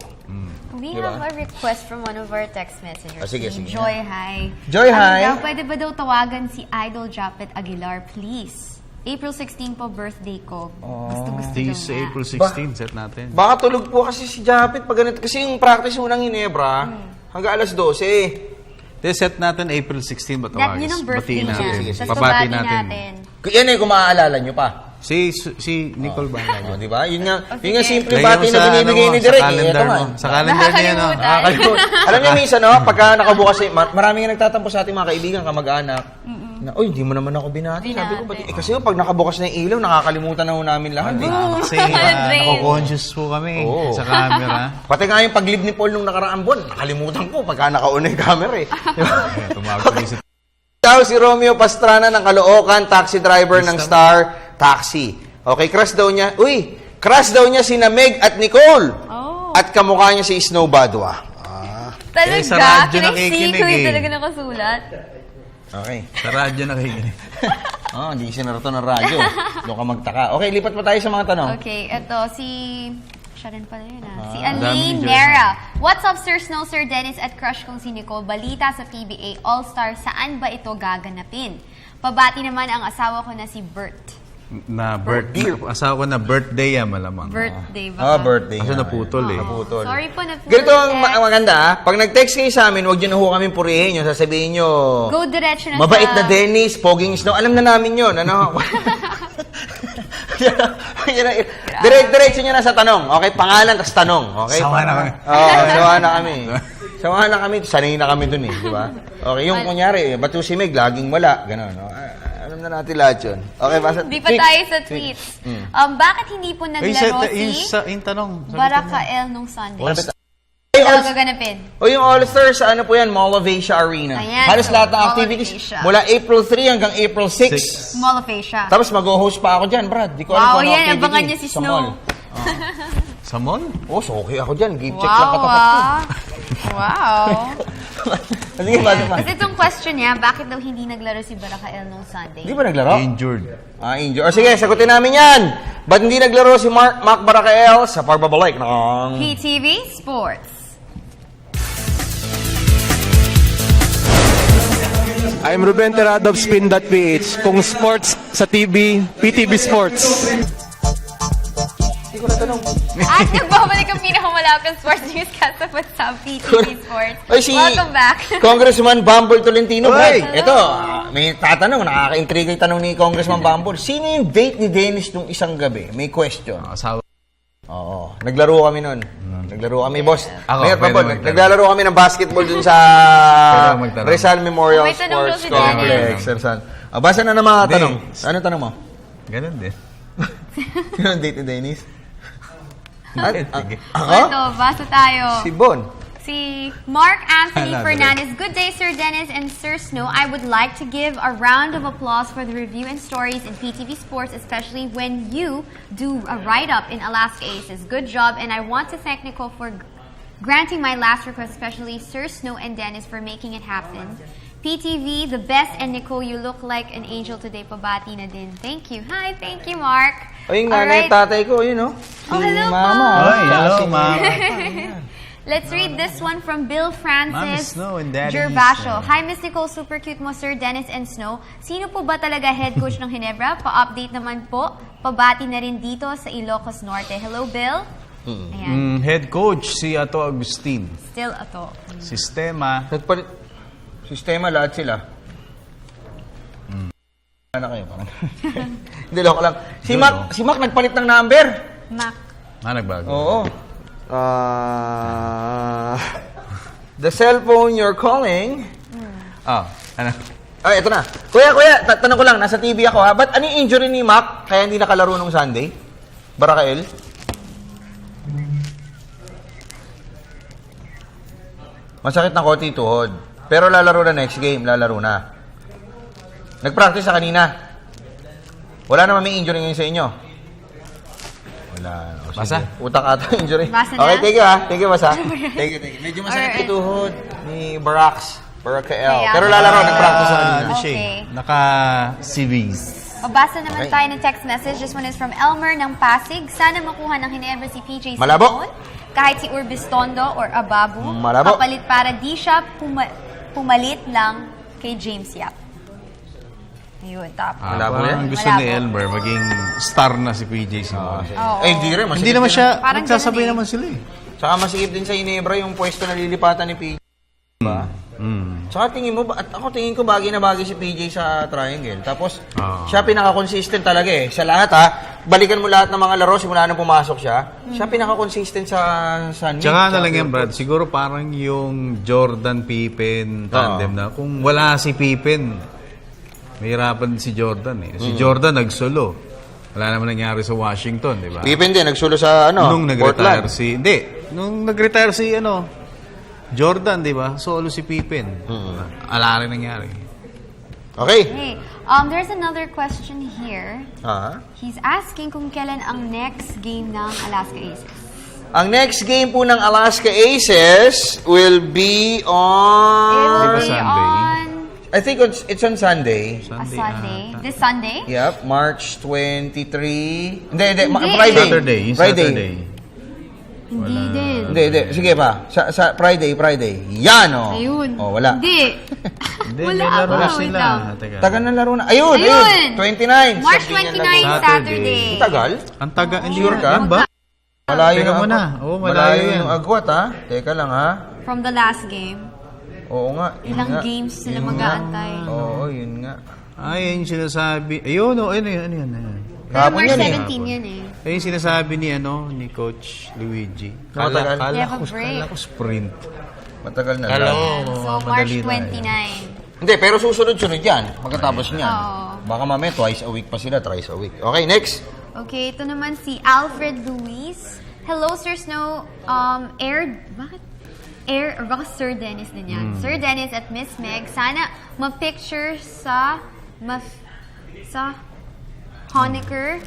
We Diba? have a request from one of our text messengers. Sige, Si sige. Joy, hi. Joy, hi. Pwede ba daw tawagan si Idol Japet Aguilar, please? April 16 po, birthday ko. Gusto daw This niya. April 16, set natin. Baka tulog po kasi si Japet pag ganito. Kasi yung practice mo ng Ginebra, hanggang alas 12. Set natin April 16, That yun ang birthday Batiin niya. natin. Tapos Pabati pabati natin. Yan eh, kung maaalala nyo pa. Si Nicole Bangladesh. Di ba? Yun nga, yun nga simple Lagyan bati mo na sa, binibigay ano, ni sa Direk. calendar mo. Sa calendar niya, no? Alam niyo minsan, no? Pagka nakabukas, marami nga nagtatampo sa ating mga kaibigan, kamag-anak. Na, uy, hindi mo naman ako binati. Sabi ko, kasi pag nakabukas na yung ilaw, nakakalimutan na ho namin lahat. Kasi nako-conscious po kami sa camera. Pati nga yung paglib ni Paul nung nakaraang buwan, nakalimutan ko pagka nakauna yung camera eh. Tumawag kami sa Ikaw si Romeo Pastrana ng Caloocan, taxi driver ng Star Taxi. Okay, crush daw niya. Uy, crush daw niya si Meg at Nicole. At kamukha niya si Snow Badwa. Talaga? sa radyo Kinagsiko nakikinig yung eh. talaga nakasulat. Okay. Sa radyo nakikinig. Hindi sinarato ng radyo. Doon ka magtaka. Okay, lipat pa tayo sa mga tanong. Okay, ito si... Siya rin pala yun Si dami Aline ni Joy. Nera. What's up, Sir Snow, Sir Dennis at crush kong si Nicole? Balita sa PBA All-Star, saan ba ito gaganapin? Pabati naman ang asawa ko na si Bert. Na birthday. Asawa ko na birthday yan, malamang. Birthday ba? Birthday. Kasi naputol eh. Naputol. Sorry po na Ganito ang maganda. Pag nag-text kayo sa amin, huwag nyo na ho kami purihin nyo. Sasabihin nyo, Go diretso na mabait sa... na Dennis, poging Snow. Alam na namin yun. Ano? Diretso nyo na sa tanong. Okay? Pangalan, tas tanong. Okay? Sawa na kami. Sawa na kami. Sawa na kami. Sanay na kami dun eh. Di ba? Okay, yung kunyari, bato si Meg, laging wala. Ganon. No? Alam na natin lahat yun. Okay, basta. Di pa tayo sa tweets. Bakit hindi po naglaro si yung tanong. Barakael nung Sunday? Ay, Ito gaganapin. O yung All-Star sa ano po yan, Mall of Asia Arena. Ayan. Halos lahat ng Mall of activities Asia. mula April 3 hanggang April 6. Mall of Asia. Tapos mag-host pa ako dyan, Brad. Di ko Wow, alam kung ano yan. activity Abangan niya si sa Snow. mall. Sa mall? Oh, so okay ako dyan. Game check Wow, lang katapat ko. Wow. Sige, bago pa. Kasi itong question niya, bakit daw hindi naglaro si Barakael nung Sunday? Di ba naglaro? Injured. Injured. O sige, sagutin namin yan. Ba't hindi naglaro si Mark Barakael sa pagbabalik ng... PTV Sports. I'm Ruben Terrado of Spin.ph. Kung sports sa TV, PTV Sports. At nagbabalik ang pinakamalapit sports newscast sa PTV Sports. Ay, si Welcome back. Congressman Bumble Tolentino. Oy! Brad, ito, may tatanong, nakaka-intrigue yung tanong ni Congressman Bumble. Sino yung date ni Dennis nung isang gabi? May question. Asawa. Oo. Naglaro kami nun. Naglaro kami, boss. Ako, Mayor pwede Papon, magtanong. naglalaro kami ng basketball dun sa Pwede magtanong. Rizal Memorial May tanong Sports daw si Complex. Rizal. Basa na ng mga Hindi. tanong. Ano tanong mo? Ganun din. Sino ang date ni Dennis? Ito, basa tayo. Si Bon. Si Mark Anthony Hello, Fernandez. Good day, Sir Dennis and Sir Snow. I would like to give a round of applause for the review and stories in PTV Sports, especially when you do a write-up in Alaska Aces. Good job, and I want to thank Nicole for granting my last request, especially Sir Snow and Dennis for making it happen. PTV, the best, and Nicole, you look like an angel today. Pabati na din. Thank you. Hi, thank you, Mark. O yung nanay, tatay ko, yun o. Oh, hello, Mama. Oy, hello, ma'am. Let's read this one from Bill Ma'am Francis Snow and Daddy Gervasio. Snow. Hi, Miss Nicole. Super cute mo, Sir Dennis and Snow. Sino po ba talaga head coach ng Ginebra? Pa-update naman po. Pabati na rin dito sa Ilocos Norte. Hello, Bill. Ayan. Head coach si Ato Agustin. Still ato. Sistema. Sistema, lahat sila. Ano kayo? Parang. Hindi, loko lang. Si Mac nagpalit ng number. Mac. Nagbago. Oo. The cell phone you're calling. Ano? Ay, ito na. Kuya, tanong ko lang, nasa TV ako ha. Ba't ano yung injury ni Mac kaya hindi nakalaro nung Sunday? Barakael? Masakit ng konti tuhod. Pero lalaro na next game, lalaro na. Nag-practice sa kanina. Wala naman may injury ngayon sa inyo. Wala. O, Basa? sige. Utak ata injury. Basa na? Okay, thank you ha. Thank you, Basa. Thank you. Medyo masakit yung tuhod ni Barakael. Kaya Pero lalaro, nag-practice sa kanina. Ano siya? Okay. Naka-CVs. Mabasa naman Okay. tayo ng text message. This one is from Elmer ng Pasig. Sana makuha ng Ginebra si PJ Malabo. Simon. Kahit si Urbistondo or Ababu. Malabo. Kapalit para di siya pumalit lang kay James Yap. Ayun, tapos. Parang gusto ni Elmer maging star na si PJ Simon. Oo. Hindi rin. Hindi naman siya, Parang nagsasabay ganun eh. naman sila eh. Saka masikip din sa Ginebra yung pwesto na lilipatan ni PJ. Diba? Saka tingin mo, at ako tingin ko bagay na bagay si PJ sa Triangle. Tapos, siya pinaka-consistent talaga eh. Sa lahat ha, balikan mo lahat ng mga laro simula nang pumasok siya. Siya pinaka-consistent sa Knicks. Tsaka na lang yan, Brad. Siguro parang yung Jordan-Pippen tandem na. Kung wala si Pippen, mahirapan si Jordan eh. Si Jordan nagsolo. Wala naman nangyari sa Washington, di ba? Pippen din, nagsulo sa Nung nag-retire Portland. nung nag-retire si Jordan, di ba? Solo si Pippen. Ala rin nangyari. Okay. Hey, there's another question here. He's asking kung kailan ang next game ng Alaska Aces. Ang next game po ng Alaska Aces will be on... I think it's on Sunday. Sunday. This Sunday? Yep, March 23. Hindi. Saturday. Friday. Hindi din. Hindi. Sige pa. Sa Friday. Yan, oh. Ayun. Oh, wala. Hindi. Wala ako. Wait lang. Tagal ng laro na. Ayun. 29. March 29, Saturday. Tagal? Ang taga, hindi Sure ka? ba? Malayo Teka na muna. Oo, malayo yan. yung agwat, ha? Teka lang, ha? From the last game. Oo nga. Ilang games sila mag-aantay. Oo, yun nga. Ay, yung sinasabi. Ayun, ano yun. Pero March 17 yan eh. Ayun sinasabi ni Coach Luigi. Matagal. They have a break. Kala ko sprint. Matagal na Kala lang. ko, So, March madali na 29. Hindi, pero susunod-sunod yan. Pagkatapos niyan. Oo. Baka mamaya twice a week pa sila, thrice a week. Okay, next. Okay, ito naman si Alfred Luis. Hello, Sir Snow. Baka Sir Dennis din yan. Sir Dennis at Miss Meg, sana ma-picture sa Honecker.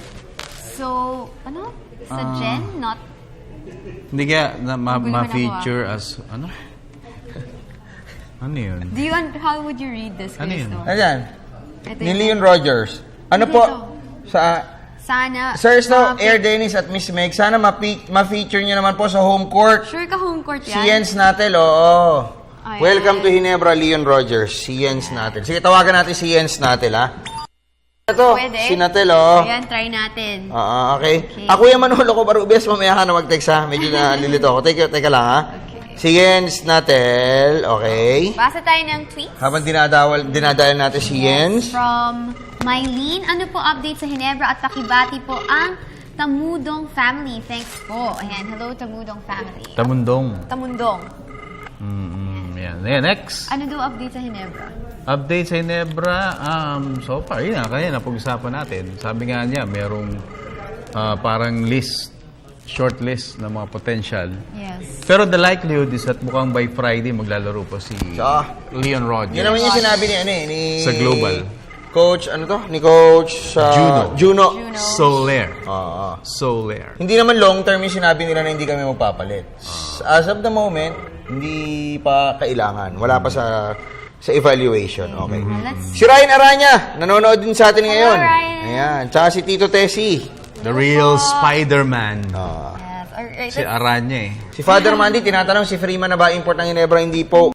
So, Sa Jen, not... Hindi kaya ma-feature as, Ano yun? How would you read this, Ano yun? Snow? Ayan. Ito Ni yun. Leon Rogers. Ano po? Sana... Sir Snow, Air Dennis at Miss Meg, sana ma-feature nyo naman po sa home court. Sure ka home court Si yan? Jens Natel, oo. Ayan. Welcome to Ginebra, Leon Rogers. Si Jens Natel. Sige, tawagan natin si Jens Natel, ha? Ito, Pwede. si Natel, oh. Ayan, try natin. Okay. Ako yung Manolo ko, Barubias, mamaya ka na mag-text, ha? Medyo nalilito ako. Teka lang, ha? Si Jens Natel, okay. Basa tayo ng tweets. Habang dinadayal natin si Jens. From Mylene, ano po update sa Ginebra at pakibati po ang Tamudong family. Thanks po. Ayan, hello Tamudong family. Tamundong. Yan, next. Ano daw update sa Ginebra? Update sa Ginebra, so far, yun kaya napag-usapan natin. Sabi nga niya, merong parang short list ng mga potential. Yes. Pero the likelihood is that mukhang by Friday maglalaro pa si Leon Rogers. Yun naman yung sinabi ni sa Global. Coach, ni Coach Juno. Soler. Soler. Hindi naman long-term yung sinabi nila na hindi kami magpapalit. As of the moment, hindi pa kailangan. Wala pa sa evaluation. Okay. Si Ryan Aranya, nanonood din sa atin ngayon. Ryan. Ayan. Tsaka si Tito Tessie. The real Spider-Man. Yes. Si Aranya eh. Si Father Mandy, tinatanong si Freeman na ba import ng Ginebra? Hindi po.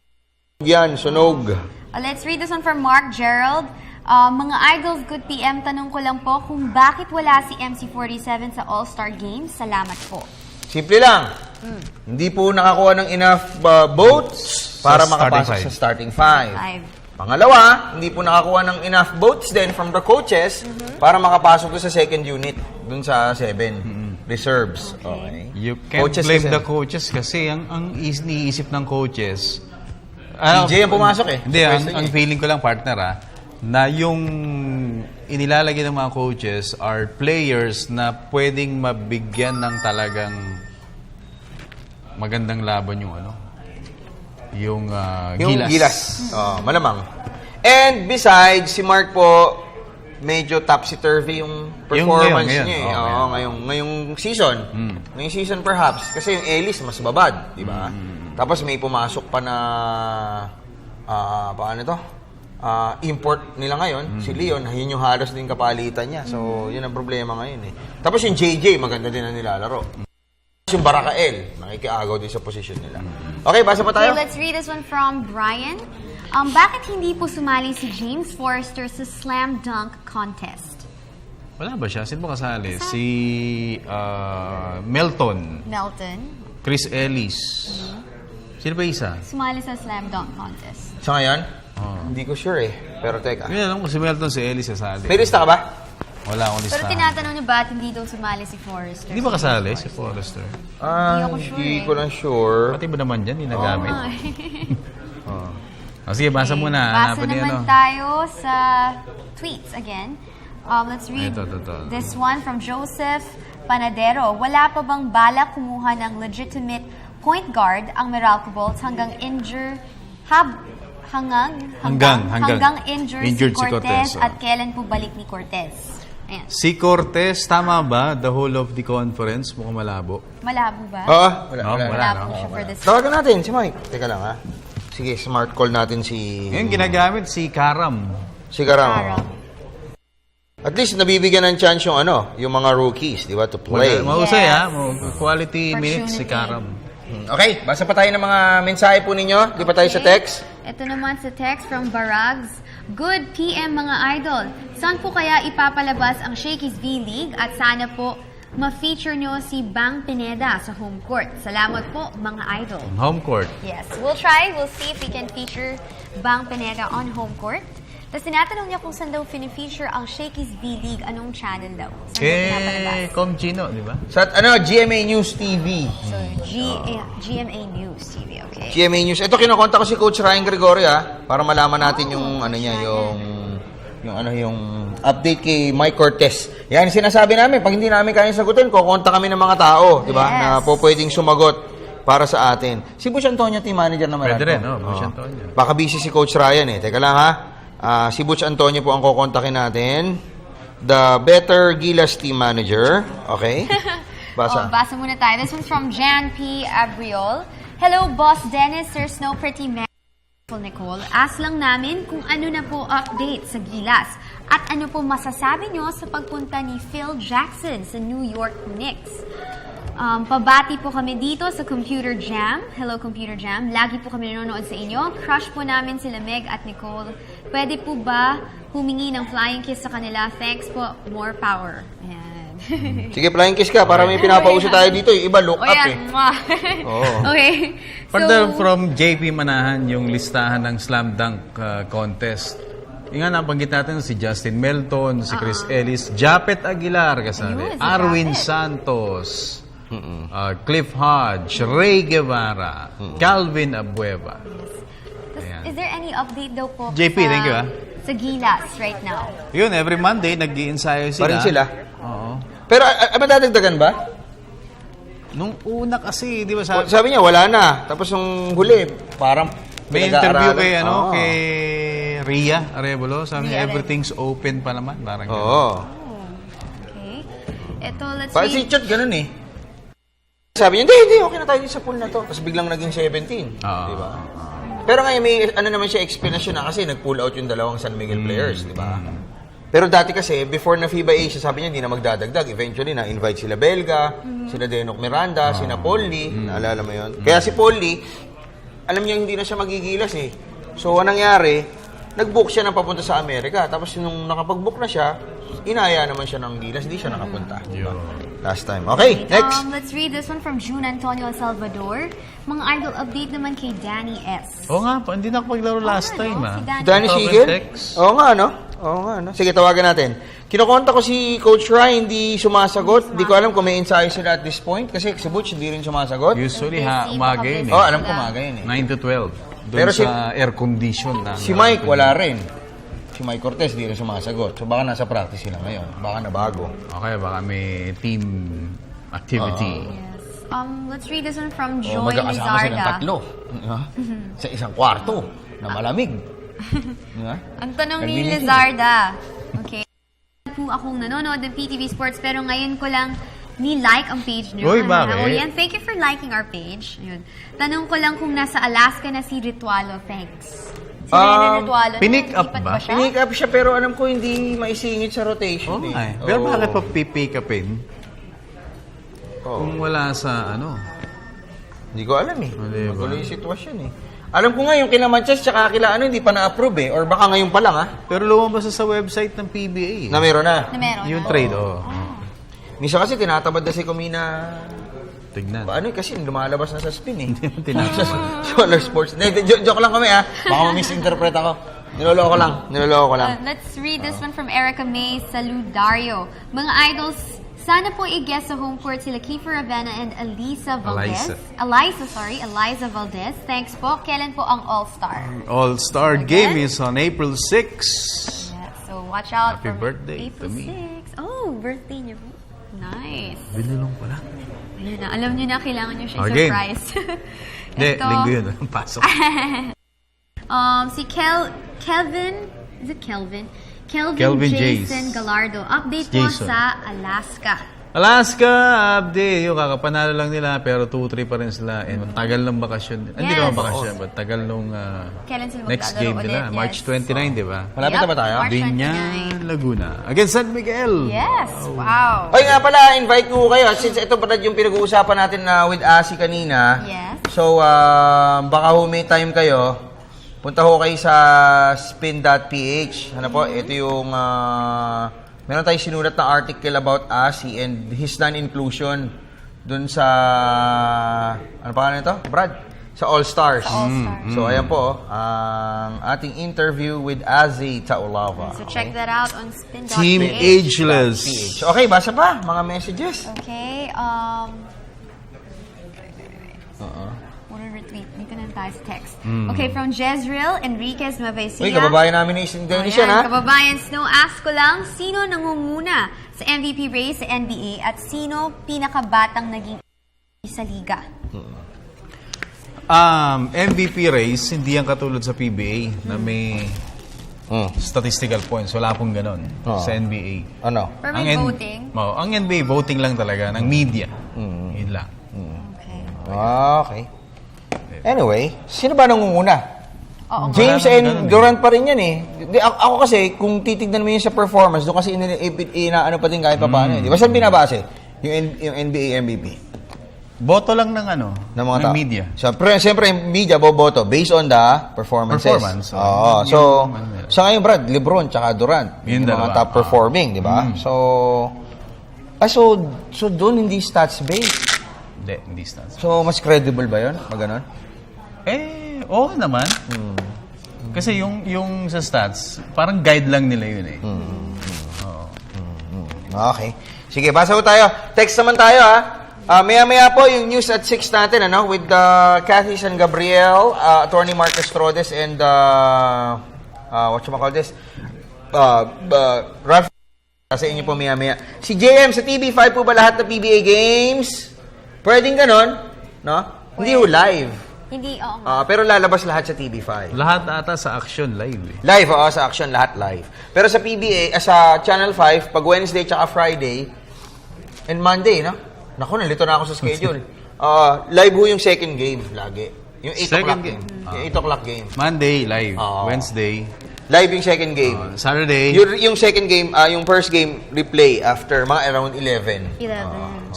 Yan, sunog. Let's read this one from Mark Gerald. Mga idols, good PM, tanong ko lang po kung bakit wala si MC47 sa All-Star Games. Salamat po. Simple lang. Hindi po nakakuha ng enough votes para makapasok sa starting five. Pangalawa, hindi po nakakuha ng enough votes din from the coaches para makapasok sa second unit dun sa 7 reserves. Okay. You can't blame the coaches kasi ang iniisip ng coaches. DJ ang pumasok eh. Hindi, ang feeling ko lang, partner, na yung inilalagay ng mga coaches are players na pwedeng mabigyan ng talagang magandang laban yung gilas. Malamang. And besides, si Mark po, medyo topsy-turvy yung performance niya. Ngayong season. Ngayong season perhaps. Kasi yung Ellis mas babad, di ba? Tapos may pumasok pa na, paano to? import nila ngayon, si Leon, yun yung halos din kapalitan niya. So, yun ang problema ngayon eh. Tapos yung JJ, maganda din ang nilalaro. Yung Barakael, nakikiagaw din sa posisyon nila. Okay, basa pa tayo. Okay, let's read this one from Brian. Bakit hindi po sumali si James Forrester sa slam dunk contest? Wala ba siya? Sino ba kasali? Si Melton. Chris Ellis. Sino ba isa? Sumali sa slam dunk contest. Sa ngayon? Hindi ko sure eh. Pero teka. Hindi alam ko si Melton, si Ellis sasali. May lista ka ba? Wala akong lista. Pero tinatanong niyo ba hindi daw sumali si Forrester? Hindi ba kasali si Forrester? Hindi ako sure Hindi ko lang sure. Pati ba naman dyan, hindi nagamit? Sige, basa muna. Basa naman tayo sa tweets again. Let's read this one from Joseph Panadero. Wala pa bang balak kumuha ng legitimate point guard ang Meralco Bolts hanggang hanggang injured si Cortez at kailan po balik ni Cortez? Ayan. Si Cortez, tama ba? The whole of the conference, mukhang malabo. Malabo ba? Oo. Wala po siya for this. Tawagan natin si Mike. Teka lang ha. Sige, smart call natin si... Ngayon ginagamit si Karam. Si Karam. At least nabibigyan ng chance yung yung mga rookies, di ba, to play. Mahusay ha. Quality minutes si Karam. Okay, basa pa tayo ng mga mensahe po ninyo. Di pa tayo sa text? Ito naman sa text from Barags. Good PM mga idol. Saan po kaya ipapalabas ang Shakey's V-League at sana po ma-feature nyo si Bang Pineda sa home court. Salamat po mga idol. Home court. Yes, we'll try. We'll see if we can feature Bang Pineda on home court. Tapos tinatanong niya kung saan daw feature ang Shakey's V-League, anong channel daw? Kay Comchino, di ba? Sa GMA News TV. So, GMA News TV, okay. GMA News. Ito, kinokonta ko si Coach Ryan Gregorio para malaman natin yung yung update kay Mike Cortez. Yan, sinasabi namin, pag hindi namin kayang sagutin, kukonta kami ng mga tao, di ba? Na po pwedeng sumagot para sa atin. Si Butch Antonio, team manager naman. Pwede rin, Butch Antonio. Baka busy si Coach Ryan eh. Teka lang ha. Si Butch Antonio po ang kukontakin natin. The Better Gilas team manager. Okay? Basa. Basa muna tayo. This one's from Jan P. Abriol. Hello, Boss Dennis, Sir Snow, Pretty Nicole. Ask lang namin kung ano na po update sa Gilas. At ano po masasabi nyo sa pagpunta ni Phil Jackson sa New York Knicks. Pabati po kami dito sa Computer Jam. Hello, Computer Jam. Lagi po kami nanonood sa inyo. Crush po namin sila Meg at Nicole. Pwede po ba humingi ng flying kiss sa kanila? Thanks po. More power. Ayan. Sige, flying kiss ka para may pinapauso tayo dito. Yung iba, look up eh. Okay. So, from JP Manahan, yung listahan ng slam dunk contest. Yung nga nabanggit natin si Justin Melton, si Chris Ellis, Japet Aguilar kasali, Arwin Santos, Cliff Hodge, Ray Guevara, Calvin Abueva. Is there any update daw po JP, thank you sa Gilas right now? Yun, every Monday, nag-i-ensayo sila. Parin sila? Oo. Pero, madadagdagan ba? Nung una kasi, di ba sabi niya, wala na. Tapos yung huli, parang may interview kay Ria Arevalo. Sabi niya, everything's open pa naman. Parang Okay. Ito, let's see. Si Chat, ganun eh. Sabi niya, hindi, okay na tayo sa pool na to. Tapos biglang naging 17. Diba? Pero ngayon, may naman siya explanation na kasi nag-pull out yung dalawang San Miguel players, di ba? Pero dati kasi, before na FIBA Asia, sabi niya, hindi na magdadagdag. Eventually, na-invite sila Belga, sila Denok Miranda, sina Paul Lee. Naalala mo yun? Kaya si Paul Lee, alam niya hindi na siya magigilas eh. So, anong nangyari, nag-book siya ng papunta sa Amerika. Tapos nung nakapag-book na siya, inaya naman siya ng Gilas, hindi siya nakapunta. Last time. Okay, next. Let's read this one from June Antonio Salvador. Mga idol update naman kay Danny S. Oo nga, hindi na ako paglaro last time Danny Sigel? Oo nga, no? Sige, tawagan natin. Kinokonta ko si Coach Ryan, hindi sumasagot. Hindi ko alam kung may ensayo sila at this point. Kasi si Butch hindi rin sumasagot. Usually, umaga yun eh. Alam ko umaga yun eh. 9 to 12. Doon Pero sa air condition na. Si Mike, wala rin. Si Mike Cortez, di rin sumasagot. So baka nasa practice sila ngayon. Baka nabago. Okay, baka may team activity. Let's read this one from Joy magkakasama silang Lizarda. tatlo. Sa isang kwarto na malamig. Ang tanong ni Lizarda. Okay. Po akong nanonood ng PTV Sports pero ngayon ko lang ni-like ang page niyo. Uy, bakit? Yan. Thank you for liking our page. Yun. Tanong ko lang kung nasa Alaska na si Ritualo. Thanks. Si Renan Ritualo, pinick up nalipat ba? siya? Pinick up siya pero alam ko hindi maisingit sa rotation. Oo eh. nga eh. Pero Oo. bakit pa pipick upin? Kung wala sa ano? Hindi ko alam eh. Diba? Magulo yung sitwasyon eh. Alam ko nga yung kina Manchester tsaka kila hindi pa na-approve eh. Or baka ngayon pa lang Pero lumabas sa website ng PBA. Na meron na. Na meron Yung na. trade, Minsan kasi tinatabad na si Comina. Tignan. Ano eh, kasi lumalabas na sa spin eh. Tinatabad. Solar Sports. Joke lang kami Baka misinterpret ako. Niloloko ko lang. Let's read this one from Erica May Saludario. Mga idols, sana po i-guest sa home court sila Kiefer Ravena and Eliza Valdez. Eliza Valdez. Thanks po. Kailan po ang All-Star? All-Star game is on April 6. Yeah, so watch out Happy for birthday April to me. 6. Oh, birthday niyo po. Nice. Binulong pala. Ayun na. Alam niyo na, kailangan niyo siya Okay. surprise. Hindi, linggo yun. Pasok. Si Kelvin, is it Kelvin? Kelvin Jason Jace. Gallardo. Update po Jason. sa Alaska. Alaska, update. Yung kakapanalo lang nila, pero 2-3 pa rin sila. And tagal ng bakasyon. Hindi Yes. naman bakasyon, but tagal nung Kailan sila next maglalaro game nila. ulit? March Yes. 29, di ba? Malapit na ba tayo? March Binyan, Laguna. Against San Miguel. Yes, wow. Oy nga pala, invite ko kayo. Since ito pala yung pinag-uusapan natin with Asi kanina. Yes. So, baka may time kayo. Punta ho kayo sa spin.ph. Ano po, ito yung... meron tayong sinulat na article about Asi and his non-inclusion dun sa... Ano pa nito? Brad? Sa All-Stars. So, ayan po, ang ating interview with Azi Taulava. So check that out on spin.ph. Team Ageless. Okay, basa pa. Mga messages. Okay, Wanna retweet. Dito na tayo sa text. Okay, from Jezreel Enriquez Nueva Ecija. Uy, kababayan namin ni Indonesia, Ayan, ha? kababayan Snow, ask ko lang, sino nangunguna sa MVP race sa NBA at sino pinakabatang naging sa liga? MVP race, hindi yan katulad sa PBA na may statistical points. Wala pong ganon sa NBA. Ano? Pero may voting? Ang NBA, voting lang talaga ng media. Yun lang. Okay. Anyway, sino ba nangunguna? Oo. James Wala and nang ganun, Durant pa rin yan eh. Ako kasi, kung titignan mo yun sa performance, doon kasi inaano pa din kahit pa paano. Di ba saan binabase? Yung NBA MVP. Boto lang ng ng mga tao. media. Siyempre, yung media boboto based on the performances. Performance. Oo. So, sa ngayon, Brad, LeBron tsaka Durant. Yun Yung mga dalawa. top performing, di ba? So doon hindi stats based. Hindi stats. So, mas credible ba yun? Maganon? Oo naman. Kasi yung sa stats, parang guide lang nila yun eh. Okay. Sige, basa ko tayo. Text naman tayo, ha? Maya-maya po yung news at 6 natin, with Cathy San Gabriel, Attorney Marcus Trodes, and whatchamacallit this? Ralph, sa inyo po maya-maya. Si JM, sa TV5 po ba lahat ng PBA games? Pwedeng ganon, no? Hindi ho live. Hindi, oo. Pero lalabas lahat sa TV5. Lahat ata sa Action Live eh. Live, sa Action, lahat live. Pero sa PBA, sa Channel 5, pag Wednesday tsaka Friday, and Monday, no? Naku, nalito na ako sa schedule. Live ho yung second game, lagi. Yung 8 o'clock game. Yung 8 o'clock game. Monday, live. Wednesday. Live yung second game. Saturday. Yung second game, yung first game, replay after mga around 11. 11.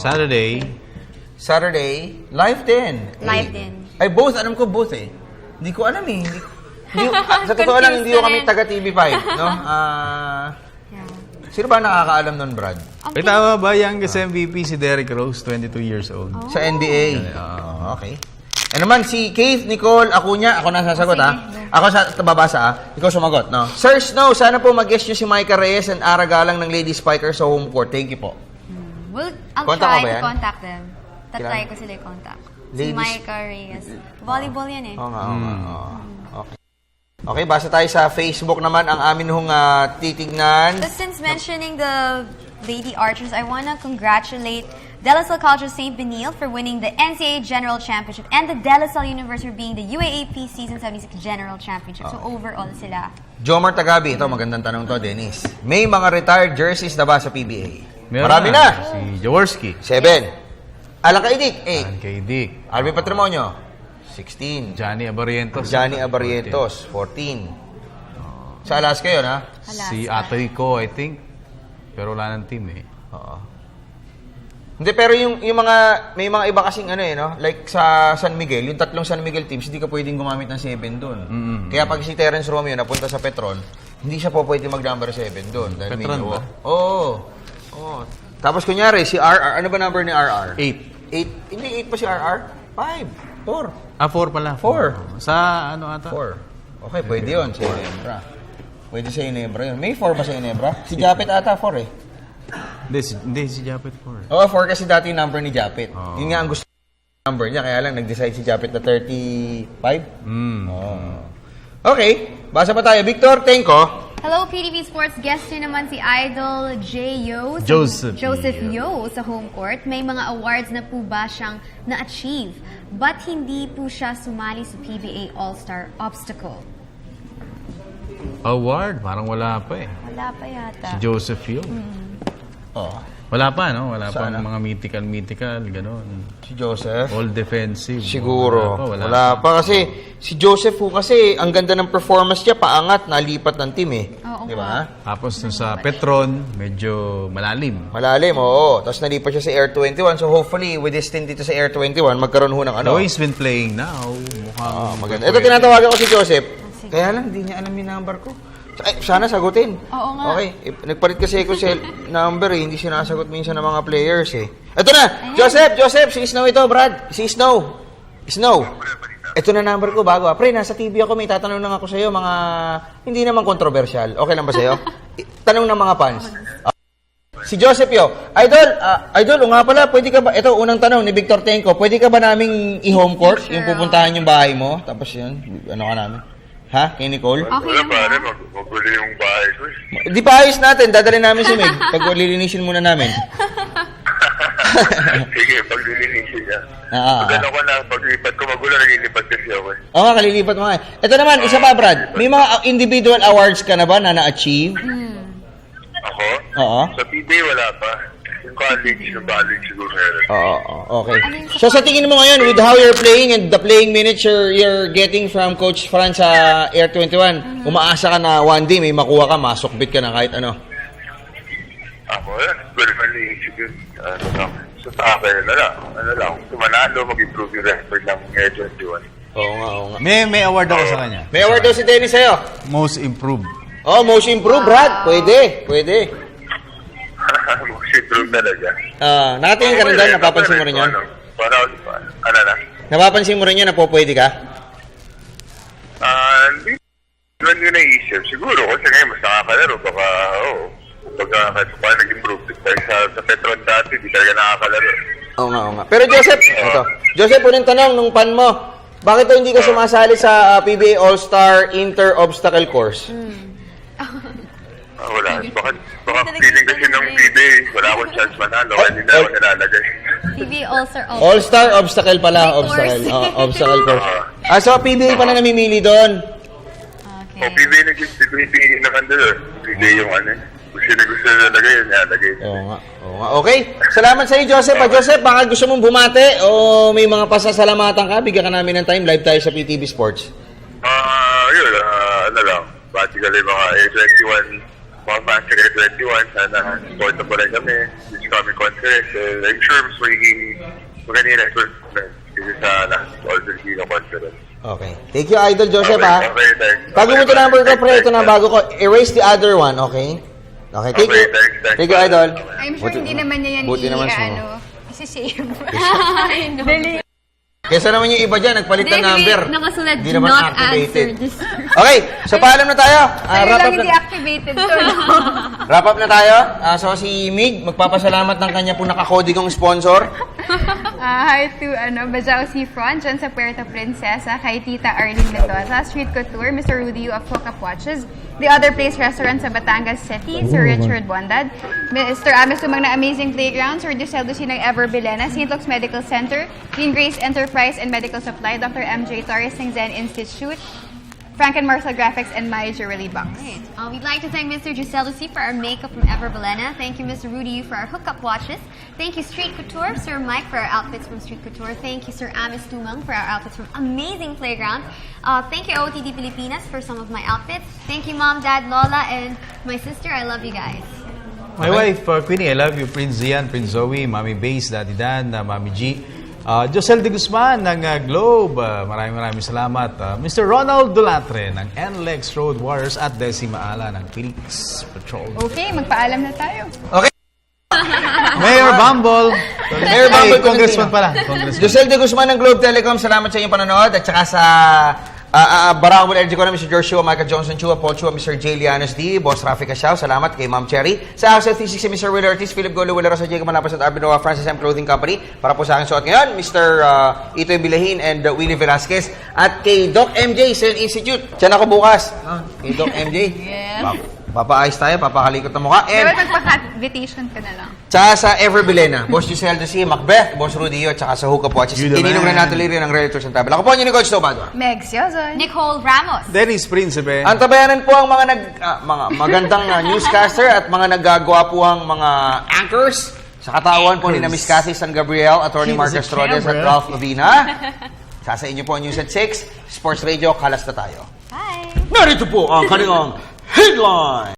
Saturday, live din. Live din. Ay, both. Alam ko both eh. Hindi ko alam eh. Sa totoo lang, hindi ko kami taga TV5. No? Sino ba nakakaalam nun, Brad? Ay, tama ba? Youngest MVP si Derrick Rose, 22 years old. Sa NBA. Okay. Ano naman, si Keith Nicole Acuña, ako na sasagot, Ako sa babasa, Ikaw sumagot, no? Sir Snow, sana po mag-guest nyo si Micah Reyes and Ara Galang ng Lady Spiker sa home court. Thank you po. I'll Contact try mo ba to yan? contact them. Tatry ko sila i-contact. Si Ladies- Micah Reyes. Volleyball yan eh. Oo nga. Okay. Okay, basa tayo sa Facebook naman ang amin hong titignan. But since mentioning the Lady Archers, I want to congratulate De La Salle College of St. Benil for winning the NCAA General Championship and the De La Salle University being the UAAP Season 76 General Championship. So overall sila. Jomar Tagabi, ito magandang tanong to, Dennis. May mga retired jerseys na ba sa PBA? Meron Marami na. Si Jaworski. 7. Alan Kaidik, 8. Alan Kaidik. Alvin Patrimonio, 16. Johnny Abarientos. Johnny Abarientos, 14. Sa Alaska yun, ha? Si Atoy Ko, I think. Pero wala ng team eh. Oo. Hindi, pero yung mga, may mga iba kasing ano eh, no? Like sa San Miguel, yung tatlong San Miguel teams, hindi ka pwedeng gumamit ng 7 doon. Kaya pag si Terence Romeo napunta sa Petron, hindi siya po pwede mag-number 7 doon. Petron ba? Oo. Tapos kunyari, si RR, ano ba number ni RR? 8. 8. Hindi, 8 pa si RR? 5. 4. 4 pala. 4. Sa ano ata? 4. Okay, pwede yun sa Inebra. Pwede sa Inebra yun. May 4 ba sa Inebra? Si Japet ata 4 eh. Hindi, si Japet 4. Oo, 4 kasi dati yung number ni Japet. Yun nga ang gusto number niya, kaya lang nag-decide si Japet na 35. Okay, basa pa tayo. Victor, Tenko. Hello, PTV Sports. Guest nyo naman si Idol Joseph Yo sa home court. May mga awards na po ba siyang na-achieve? But hindi po siya sumali sa PBA All-Star Obstacle. Award? Parang wala pa eh. Wala pa yata. Si Joseph Yo. Wala pa, no? Wala pa mga mythical, gano'n. Si Joseph? All defensive. Siguro. Wala pa. Kasi si Joseph po kasi, ang ganda ng performance niya, paangat, nalipat ng team eh. Di ba? Tapos sa Petron, medyo malalim. Malalim, oo. Tapos nalipat siya sa Air 21. So hopefully, with this stint dito sa Air 21, magkaroon ho ng ano. So he's been playing now. Mukhang maganda. Ito, tinatawagan ko si Joseph. Kaya lang, hindi niya alam yung number ko. Sana sagutin. Oo nga. Okay. Nagpalit kasi ako sa number eh. Hindi sinasagot minsan ng mga players eh. Ito na! Joseph! Si Snow ito, Brad. Si Snow. Ito na number ko bago. Pre, nasa TV ako. May tatanong lang ako sa'yo. Mga hindi naman kontrobersyal. Okay lang ba sa'yo? Tanong ng mga fans. Si Joseph yo. Idol, nga pala, pwede ka ba, ito, unang tanong ni Victor Tenko, pwede ka ba naming i-home court? Yung pupuntahan yung bahay mo? Tapos yun, ano ka namin? Ha? Kay Nicole? Okay lang pare, magulo yung bahay ko eh. Di pa ayos natin. Dadalhin namin si Meg. Pag lilinisin muna namin. Sige, pag lilinisin niya. Pag ano ko na, paglipat ko magulo, naglilipat kasi ako eh. Oo nga, kalilipat mo nga. Ito naman, isa pa Brad. May mga individual awards ka na ba na na-achieve? Ako? Oo. Sa PBA wala pa. Yung college siguro meron. Okay. So sa tingin mo ngayon, with how you're playing and the playing minutes you're getting from Coach Franz sa Air 21, umaasa ka na one day may makuha ka, masukbit ka na kahit ano? Ako yan, very maliisip yun. So sa akin, ano lang, kung manalo, mag-improve yung record ng Air 21. Oo nga. May award ako sa kanya. May award daw si Dennis sa'yo. Most improved. Most improved, Brad. Pwede. Most improved talaga. Nakatingin ka rin doon, napapansin mo rin yun? Ano na? Napapansin mo rin yun na po pwede ka? Hindi naman yun naisip. Siguro, kasi ngayon mas nakakalaro. Baka nag-improve. Sa Petron dati, di talaga nakakalaro. Oo nga. Pero Joseph, unang tanong nung pan mo, bakit hindi ka sumasali sa PBA All-Star Inter-Obstacle Course? Wala. Baka feeling kasi ng PBA, wala akong chance manalo, kaya hindi na ako nilalagay. PBA All-Star All-Star Obstacle pala. Obstacle Course. So PBA pala namimili doon? Okay. PBA nagpipili naman doon. PBA yung ano. Gusto na nalagay, yun nilalagay. Oo nga. Okay. Salamat sa iyo, Joseph. Joseph, baka gusto mong bumate o may mga pasasalamatan ka, bigyan ka namin ng time. Live tayo sa PTV Sports. Yun, ano lang. Basically, mga A21, mga fans ng A21, sana support na po rin kami. This coming conference. I'm sure mas magiging record kasi sa last All-Filipino conference. Okay. Thank you, Idol Joseph, Okay, thanks. Bago mo ito number ko, pre. Ito na bago ko. Erase the other one, okay? Okay, thank you. Thank you, Idol. I'm sure hindi naman niya yan isi-save. Kesa naman yung iba dyan, nagpalit ng number. Nakasulat, Hindi do naman not activated. answer this. Okay, so paalam na tayo. Sa'yo lang hindi activated to. Wrap up na tayo. So si Mig, magpapasalamat ng kanya po nakakodigong sponsor. Hi to Bazao Seafront dyan sa Puerto Princesa, kay Tita Arlene Mendoza, Street Couture, Mr. Rudy of Hookup Watches, The Other Place Restaurant sa Batangas City, Sir Richard Bondad, Mr. Ames Lumang na Amazing Playground, Sir Giselle Ducina ng Ever Bilena, St. Luke's Medical Center, Green Grace Enterprise and Medical Supply, Dr. MJ Torres ng Zen Institute, Frank and Marcel Graphics, and Maya Jewelry Box. Right. We'd like to thank Mr. Giselle Lucy for our makeup from Ever Belena. Thank you, Mr. Rudy Yu, for our hookup watches. Thank you, Street Couture, Sir Mike, for our outfits from Street Couture. Thank you, Sir Amis Tumang, for our outfits from Amazing Playground. Thank you, OTD Pilipinas, for some of my outfits. Thank you, Mom, Dad, Lola, and my sister. I love you guys. My wife, Queenie, I love you. Prince Zian, Prince Zoe, Mami Base, Daddy Dan, Mami G. Josel de Guzman ng Globe, maraming salamat. Mr. Ronald Dulatre ng NLEX Road Warriors at Desi Maala ng Police Patrol. Okay, magpaalam na tayo. Okay. Mayor Bumble. Mayor Bumble, Congressman pala. Congressman. Josel de Guzman ng Globe Telecom, salamat sa inyong panonood. At saka sa Barangay Energy ko na Mr. George Chua, Michael Johnson Chua, Paul Chua, Mr. J. Lianos D, Boss Rafi Casao, salamat kay Ma'am Cherry. Sa House of 360, Mr. Will Ortiz, Philip Golo, Willa Rosa, Jacob Malapas at Arbinoa, Francis M. Clothing Company. Para po sa aking suot ngayon, Mr. Itoy Bilahin and Willie Velasquez. At kay Doc MJ, Zen Institute. Diyan ako bukas. Kay Doc MJ. Yes. Papaayos tayo, papakalikot na mukha. And Dapat magpa-vacation ka na lang. tsaka sa Ever Belena, Boss Giselle Lucy, Macbeth, Boss Rudy Yu, tsaka sa Hookup Watches. Ininong na natuloy rin ang Realtors ng Tabel. Ako po, yun ni Coach Tobado. Megs Yozoy. Nicole Ramos. Dennis Principe. Ang tabayanan po ang mga mga magandang newscaster at mga naggagawa po ang mga anchors. Sa katawan po ni na Miss Cathy San Gabriel, Attorney Marcus Rodes at Ralph Lovina. Sa inyo po ang News at 6, Sports Radio, kalas na tayo. Bye. Narito po ang kanilang headline.